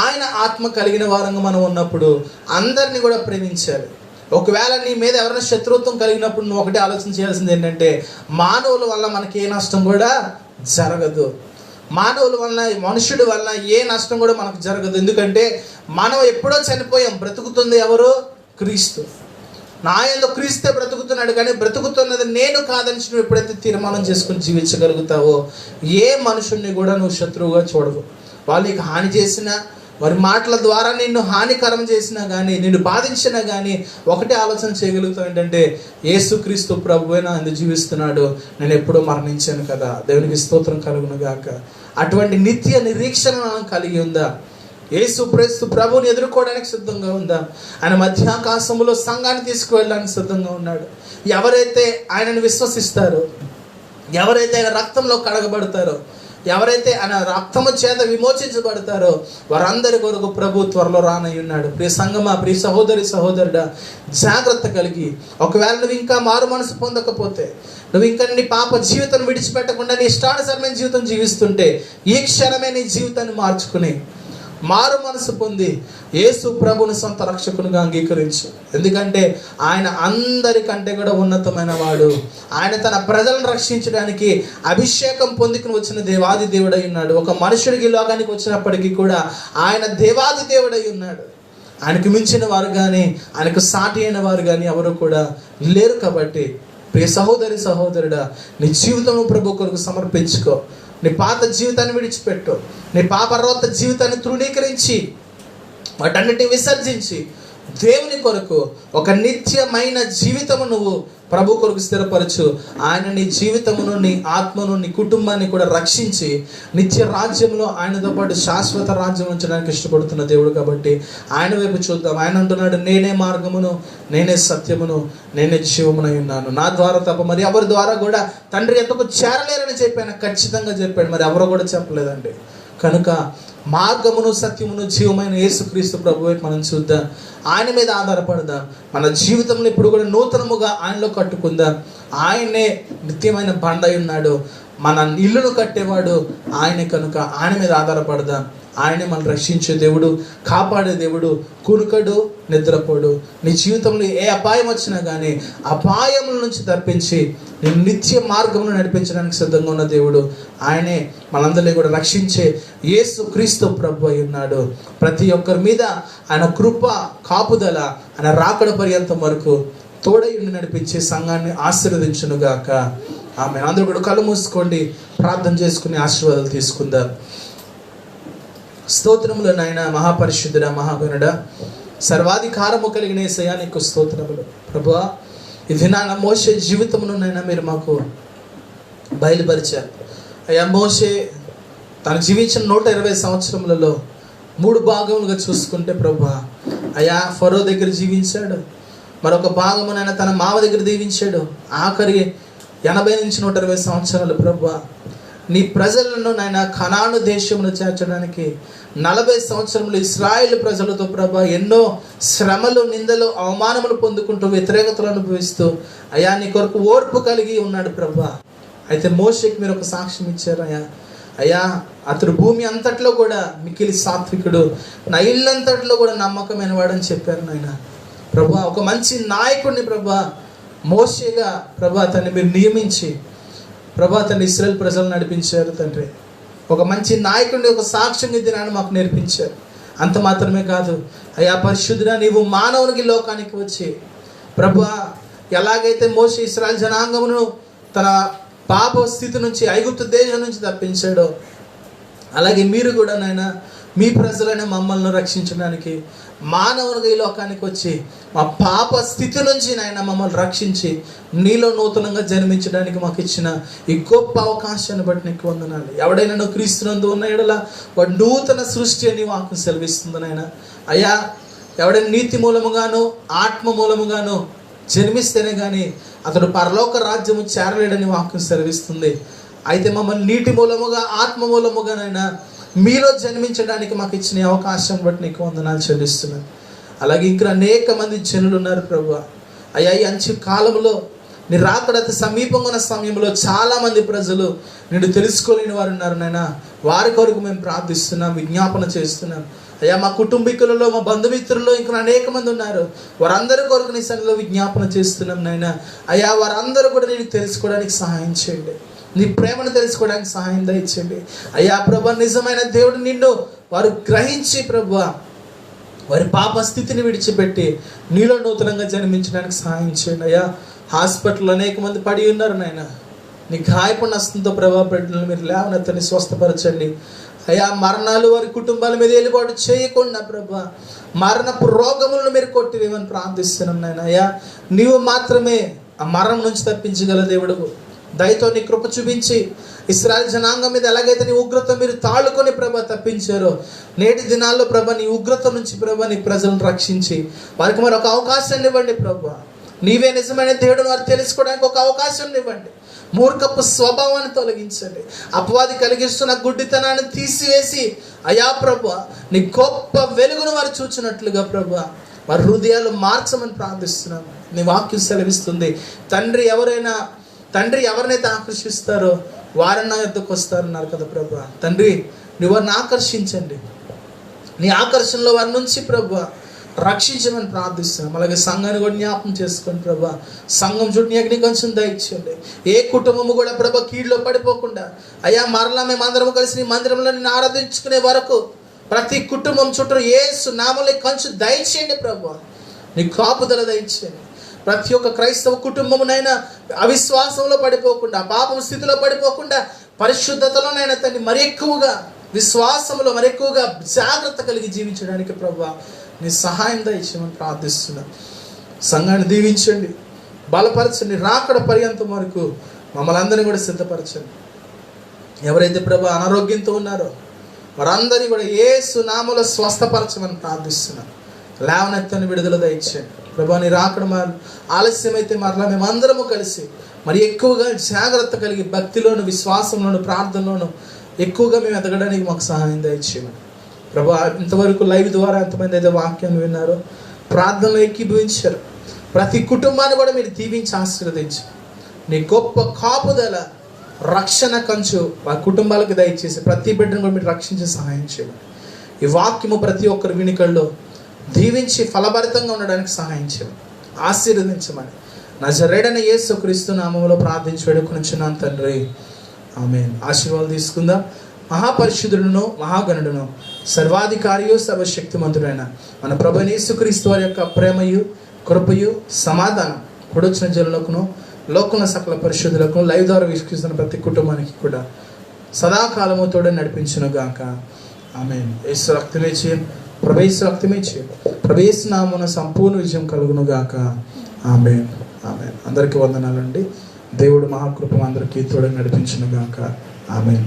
ఆయన ఆత్మ కలిగిన వారంగా మనం ఉన్నప్పుడు అందరినీ కూడా ప్రేమించాలి. ఒకవేళ నీ మీద ఎవరైనా శత్రుత్వం కలిగినప్పుడు నువ్వు ఒకటే ఆలోచన చేయాల్సింది ఏంటంటే, మానవుల వల్ల మనకి ఏ నష్టం కూడా జరగదు, మానవుల వల్ల, మనుషుడి వల్ల ఏ నష్టం కూడా మనకు జరగదు. ఎందుకంటే మనం ఎప్పుడో చనిపోయాం, బ్రతుకుతుంది ఎవరు? క్రీస్తు. నా యందు క్రీస్తే బ్రతుకుతున్నాడు, కానీ బ్రతుకుతున్నది నేను కాదని నువ్వు ఎప్పుడైతే తీర్మానం చేసుకుని జీవించగలుగుతావో ఏ మనుషుడిని కూడా నువ్వు శత్రువుగా చూడవు. వాళ్ళు నీకు హాని చేసినా, వారి మాటల ద్వారా నిన్ను హానికరం చేసినా కానీ, నిన్ను బాధించినా కానీ ఒకటే ఆలోచన చేయగలుగుతావు ఏంటంటే, యేసుక్రీస్తు ప్రభువే నా అందు జీవిస్తున్నాడు, నేను ఎప్పుడూ మరణించాను కదా. దేవునికి స్తోత్రం కలుగును గాక. అటువంటి నిత్య నిరీక్షణ మనం కలిగి ఉందా? యేసుక్రీస్తు ప్రభువుని ఎదుర్కోవడానికి సిద్ధంగా ఉందా? ఆయన మధ్యాకాశంలో సంఘాన్ని తీసుకువెళ్ళడానికి సిద్ధంగా ఉన్నాడు. ఎవరైతే ఆయనను విశ్వసిస్తారో, ఎవరైతే ఆయన రక్తంలో కడగబడతారో, ఎవరైతే ఆయన రక్తము చేత విమోచించబడతారో వారందరి కొరకు ప్రభు త్వరలో రానయ్యున్నాడు. ప్రియ సంగమా, ప్రియ సహోదరి సహోదరుడా, జాగ్రత్త కలిగి ఒకవేళ నువ్వు ఇంకా మారు మనసు పొందకపోతే, నువ్వు ఇంకా నీ పాప జీవితం విడిచిపెట్టకుండా నీ ఇష్టానుసరమైన జీవితం జీవిస్తుంటే ఈ క్షణమే నీ జీవితాన్ని మార్చుకుని మారు మనసు పొంది యేసు ప్రభుని సొంత రక్షకునిగా అంగీకరించు. ఎందుకంటే ఆయన అందరికంటే కూడా ఉన్నతమైన వాడు. ఆయన తన ప్రజలను రక్షించడానికి అభిషేకం పొందుకుని వచ్చిన దేవాది దేవుడై ఉన్నాడు. ఒక మనుషుడికి లోకానికి వచ్చినప్పటికీ కూడా ఆయన దేవాది దేవుడై ఉన్నాడు. ఆయనకు మించిన వారు కానీ ఆయనకు సాటి అయిన వారు కానీ ఎవరు కూడా లేరు. కాబట్టి ప్రియ సహోదరి సహోదరుడా, నీ జీవితము ప్రభు కొరకు సమర్పించుకో. నీ పాత జీవితాన్ని విడిచిపెట్టు. నీ పాపరోత జీవితాన్ని తృణీకరించి వాటన్నిటిని విసర్జించి దేవుని కొరకు ఒక నిత్యమైన జీవితము నువ్వు ప్రభు కొరకు స్థిరపరచు. ఆయన నీ జీవితమును, నీ ఆత్మను, నీ కుటుంబాన్ని కూడా రక్షించి నిత్య రాజ్యంలో ఆయనతో పాటు శాశ్వత రాజ్యం ఉంచడానికి ఇష్టపడుతున్న దేవుడు. కాబట్టి ఆయన వైపు చూద్దాం. ఆయన అంటున్నాడు, నేనే మార్గమును, నేనే సత్యమును, నేనే జీవమునై ఉన్నాను. నా ద్వారా తప్ప మరి ఎవరి ద్వారా కూడా తండ్రి ఎంతకు చేరలేరని చెప్పి ఆయన ఖచ్చితంగా చెప్పాడు. మరి ఎవరో కూడా చెప్పలేదండి. కనుక మార్గమును, సత్యమును, జీవమైన యేసుక్రీస్తు ప్రభు వైపు మనం చూద్దాం. ఆయన మీద ఆధారపడదాం. మన జీవితంలో ఇప్పుడు కూడా నూతనముగా ఆయనలో కట్టుకుందాం. ఆయనే నిత్యమైన బండ అయి ఉన్నాడు. మన ఇల్లును కట్టేవాడు ఆయనే. కనుక ఆయన మీద ఆధారపడదాం. ఆయనే మనం రక్షించే దేవుడు, కాపాడే దేవుడు, కునుకడు, నిద్రపోడు. నీ జీవితంలో ఏ అపాయం వచ్చినా కానీ అపాయముల నుంచి తప్పించి నేను నిత్య మార్గంలో నడిపించడానికి సిద్ధంగా ఉన్న దేవుడు ఆయనే. మనందరినీ కూడా రక్షించే యేసు క్రీస్తు ప్రభు అయి ఉన్నాడు. ప్రతి ఒక్కరి మీద ఆయన కృప, కాపుదల ఆయన రాకడ పర్యంతం వరకు తోడయుండి నడిపించే సంఘాన్ని ఆశీర్వదించునుగాక. ఆమె. అందరూ కూడా కళ్ళు మూసుకోండి, ప్రార్థన చేసుకుని ఆశీర్వాదాలు తీసుకుందాం. స్తోత్రములు నాయన, మహాపరిశుద్ధుడ, మహాగణుడ, సర్వాధికారము కలిగిన యేసయ్యా నీకు స్తోత్రములు. ప్రభువా, ఈ దినాన మోషే జీవితమును నైనా మీరు మాకు బయలుపరిచారు. అయ్యా, మోషే తను జీవించిన 120 సంవత్సరములలో 3 భాగములుగా చూసుకుంటే ప్రభువా, అయ్యా ఫరో దగ్గర జీవించాడు, మరొక భాగమునైనా తన మామ దగ్గర దీవించాడు. ఆఖరి 80 నుంచి 120 సంవత్సరాలు ప్రభువా నీ ప్రజలను నాయన కనాను దేశమును చేర్చడానికి 40 సంవత్సరములు ఇశ్రాయేలు ప్రజలతో ప్రభా ఎన్నో శ్రమలు, నిందలు, అవమానములు పొందుకుంటూ వ్యతిరేకతలు అనుభవిస్తూ అయ్యా నీ కొరకు ఓర్పు కలిగి ఉన్నాడు ప్రభా. అయితే మోషేకి మీరు ఒక సాక్ష్యం ఇచ్చారు అయ్యా. అయ్యా అతడు భూమి అంతట్లో కూడా మిక్కిలి సాత్వికుడు, నా ఇల్లంతట్లో కూడా నమ్మకమైన వాడని చెప్పారు నాయన. ప్రభా ఒక మంచి నాయకుడిని ప్రభా మోషేగా ప్రభా అతన్ని మీరు నియమించి ప్రభా తండ్రి ఇశ్రాయేలు ప్రజలు నడిపించారు తండ్రి. ఒక మంచి నాయకుడిని, ఒక సాక్ష్యం దినాన్ని మాకు నేర్పించారు. అంత మాత్రమే కాదు అయ్యా పరిశుద్ధుడా, నీవు మానవునికి లోకానికి వచ్చి ప్రభా ఎలాగైతే మోషే ఇశ్రాయేలు జనాంగమును తన పాప స్థితి నుంచి, ఐగుప్తు దేశం నుంచి తప్పించాడో అలాగే మీరు కూడా నాయన మీ ప్రజలైన మమ్మల్ని రక్షించడానికి మానవునిగా ఈ లోకానికి వచ్చి మా పాప స్థితి నుంచి నాయన మమ్మల్ని రక్షించి నీలో నూతనంగా జన్మించడానికి మాకు ఇచ్చిన ఈ గొప్ప అవకాశాన్ని బట్టి నీకు వందనాలు. ఎవడైనా నువ్వు క్రీస్తునందు ఉన్న ఎడల వాడు నూతన సృష్టి అని వాక్యం సెలవిస్తుంది నాయన. అయ్యా ఎవడైనా నీతి మూలముగాను ఆత్మ మూలముగాను జన్మిస్తేనే కానీ అతడు పరలోక రాజ్యము చేరలేడని వాక్యం సెలవిస్తుంది. అయితే మమ్మల్ని నీటి మూలముగా ఆత్మ మూలముగానైనా మీలో జన్మించడానికి మాకు ఇచ్చిన అవకాశం బట్టి నీకు వందనాలు చెల్లిస్తున్నాను. అలాగే ఇంకా అనేక మంది జనులు ఉన్నారు ప్రభు. అయ్యా ఈ అంచు కాలంలో నీ రాకడ అతి సమీపంగా ఉన్న సమయంలో చాలామంది ప్రజలు నిన్ను తెలుసుకోలేని వారు ఉన్నారు నాయన. వారి కొరకు మేము ప్రార్థిస్తున్నాం, విజ్ఞాపన చేస్తున్నాం. అయ్యా మా కుటుంబీకులలో, మా బంధుమిత్రుల్లో ఇంకా అనేక మంది ఉన్నారు. వారందరి కొరకు నీ సన్నిధిలో విజ్ఞాపన చేస్తున్నాం నాయన. అయ్యా వారందరూ కూడా నేను తెలుసుకోవడానికి సహాయం చేయండి, నీ ప్రేమను తెలుసుకోవడానికి సహాయం దయచేయండి. అయ్యా ప్రభా నిజమైన దేవుడు నిన్ను వారు గ్రహించి ప్రభా వారి పాప స్థితిని విడిచిపెట్టి నీలో నూతనంగా జన్మించడానికి సహాయం చేయండి. అయ్యా హాస్పిటల్లో అనేక మంది పడి ఉన్నారు నాయన. నీ గాయపడిన హస్తంతో ప్రభా బిడ్డలను మీరు లేవనెత్తని స్వస్థపరచండి. అయ్యా మరణాలు వారి కుటుంబాల మీద ఏలుబాటు చేయకుండా ప్రభా మరణపు రోగములను మీరు కొట్టివేమని ప్రార్థిస్తున్నాం నాయన. అయ్యా నీవు మాత్రమే ఆ మరణం నుంచి తప్పించగల దేవుడు. దయతో నీ కృప చూపించి ఇశ్రాయేలు జనాంగం మీద ఎలాగైతే నీ ఉగ్రత మీరు తాళుకొని ప్రభా తప్పించారో నేటి దినాల్లో ప్రభా నీ ఉగ్రత నుంచి ప్రభా నీ ప్రజలను రక్షించి వారికి మరి ఒక అవకాశాన్ని ఇవ్వండి ప్రభా. నీవే నిజమైన దేవుడు వారు తెలుసుకోవడానికి ఒక అవకాశం ఇవ్వండి. మూర్ఖపు స్వభావాన్ని తొలగించండి. అపవాది కలిగిస్తున్న గుడ్డితనాన్ని తీసివేసి అయా ప్రభువా నీ గొప్ప వెలుగును వారు చూచినట్లుగా ప్రభువా వారి హృదయాలు మార్చమని ప్రార్థిస్తున్నాం. నీ వాక్యం సెలవిస్తుంది, తండ్రి ఎవరినైతే ఆకర్షిస్తారో వారన్నా ఎద్దుకు వస్తారన్నారు కదా ప్రభువా. తండ్రి నువ్వు వారిని ఆకర్షించండి, నీ ఆకర్షణలో వారి నుంచి ప్రభువా రక్షించమని ప్రార్థిస్తున్నాం. అలాగే సంఘాన్ని కూడా జ్ఞాపకం చేసుకోండి ప్రభా. సంఘం చుట్టూ అగ్ని కొంచెం దయచేయండి. ఏ కుటుంబము కూడా ప్రభా కీడులో పడిపోకుండా అయ్యా మరలా మేము అందరం కలిసి నీ మందిరంలో నిన్ను ఆరాధించుకునే వరకు ప్రతి కుటుంబం చుట్టూ యేసు నామములో కంచు దయచేయండి ప్రభా. నీ కాపుదల దయచేయండి. ప్రతి ఒక్క క్రైస్తవ కుటుంబమునైనా అవిశ్వాసంలో పడిపోకుండా, పాపం స్థితిలో పడిపోకుండా, పరిశుద్ధతలోనైనా తండ్రి మరి ఎక్కువగా విశ్వాసంలో మరి ఎక్కువగా జాగ్రత్త కలిగి జీవించడానికి ప్రభా నీ సహాయం దయచేయమని ప్రార్థిస్తున్నాం. సంఘాన్ని దీవించండి, బలపరచండి. రాకడ పర్యంతం వరకు మమ్మల్ని అందరినీ కూడా సిద్ధపరచండి. ఎవరైతే ప్రభా అనారోగ్యంతో ఉన్నారో వారందరినీ కూడా యేసు నామములో స్వస్థపరచమని ప్రార్థిస్తున్నాం. లేవనెత్తని విడుదల దయచేయండి ప్రభా. నీ రాకడ ఆలస్యమైతే మరలా మేమందరము కలిసి మరి ఎక్కువగా జాగ్రత్త కలిగి భక్తిలోను, విశ్వాసంలోను, ప్రార్థనలోను ఎక్కువగా మేము ఎదగడానికి మాకు సహాయం దయచేయమని ప్రభా. ఇంతవరకు లైవ్ ద్వారా ఎంతమంది అయితే వాక్యాన్ని విన్నారో, ప్రార్థనలో ఏకీభవించారు, ప్రతి కుటుంబాన్ని కూడా మీరు దీవించి ఆశీర్వదించి నీ గొప్ప కాపుదల రక్షణ కంచు ఆ కుటుంబాలకు దయచేసి ప్రతి బిడ్డను కూడా మీరు రక్షించే సహాయం చేయండి. ఈ వాక్యము ప్రతి ఒక్కరి వినికల్లో దీవించి ఫలభరితంగా ఉండడానికి సహాయం చేయండి, ఆశీర్వదించమని నజరేయుడైన యేసుక్రీస్తు నామములో ప్రార్థించి వేడుకొనుచున్నాను తండ్రి, ఆమేన్. ఆశీర్వాదాలు తీసుకుందాం. మహాపరిశుద్ధుడును, మహాగణుడును, సర్వాధికారియు, సర్వశక్తిమంతుడైన మన ప్రభువైన యేసుక్రీస్తు వారి యొక్క ప్రేమయు, కృపయు, సమాధానం కూడొచ్చిన జనులకును, లోకంలో సకల పరిశుద్ధులకు, లైవ్ ద్వారా వీక్షిస్తున్న ప్రతి కుటుంబానికి కూడా సదాకాలము తోడే నడిపించును గాక. ఆమేన్. యేసు రక్తమే చేయం, ప్రభు యేసు రక్తమే చేయం, ప్రభు యేసు నామమున సంపూర్ణ విజయం కలుగును గాక. ఆమేన్. ఆమేన్. అందరికీ వందనాలండి. దేవుడు మహాకృప అందరికీ తోడే నడిపించును గాక. ఆమేన్.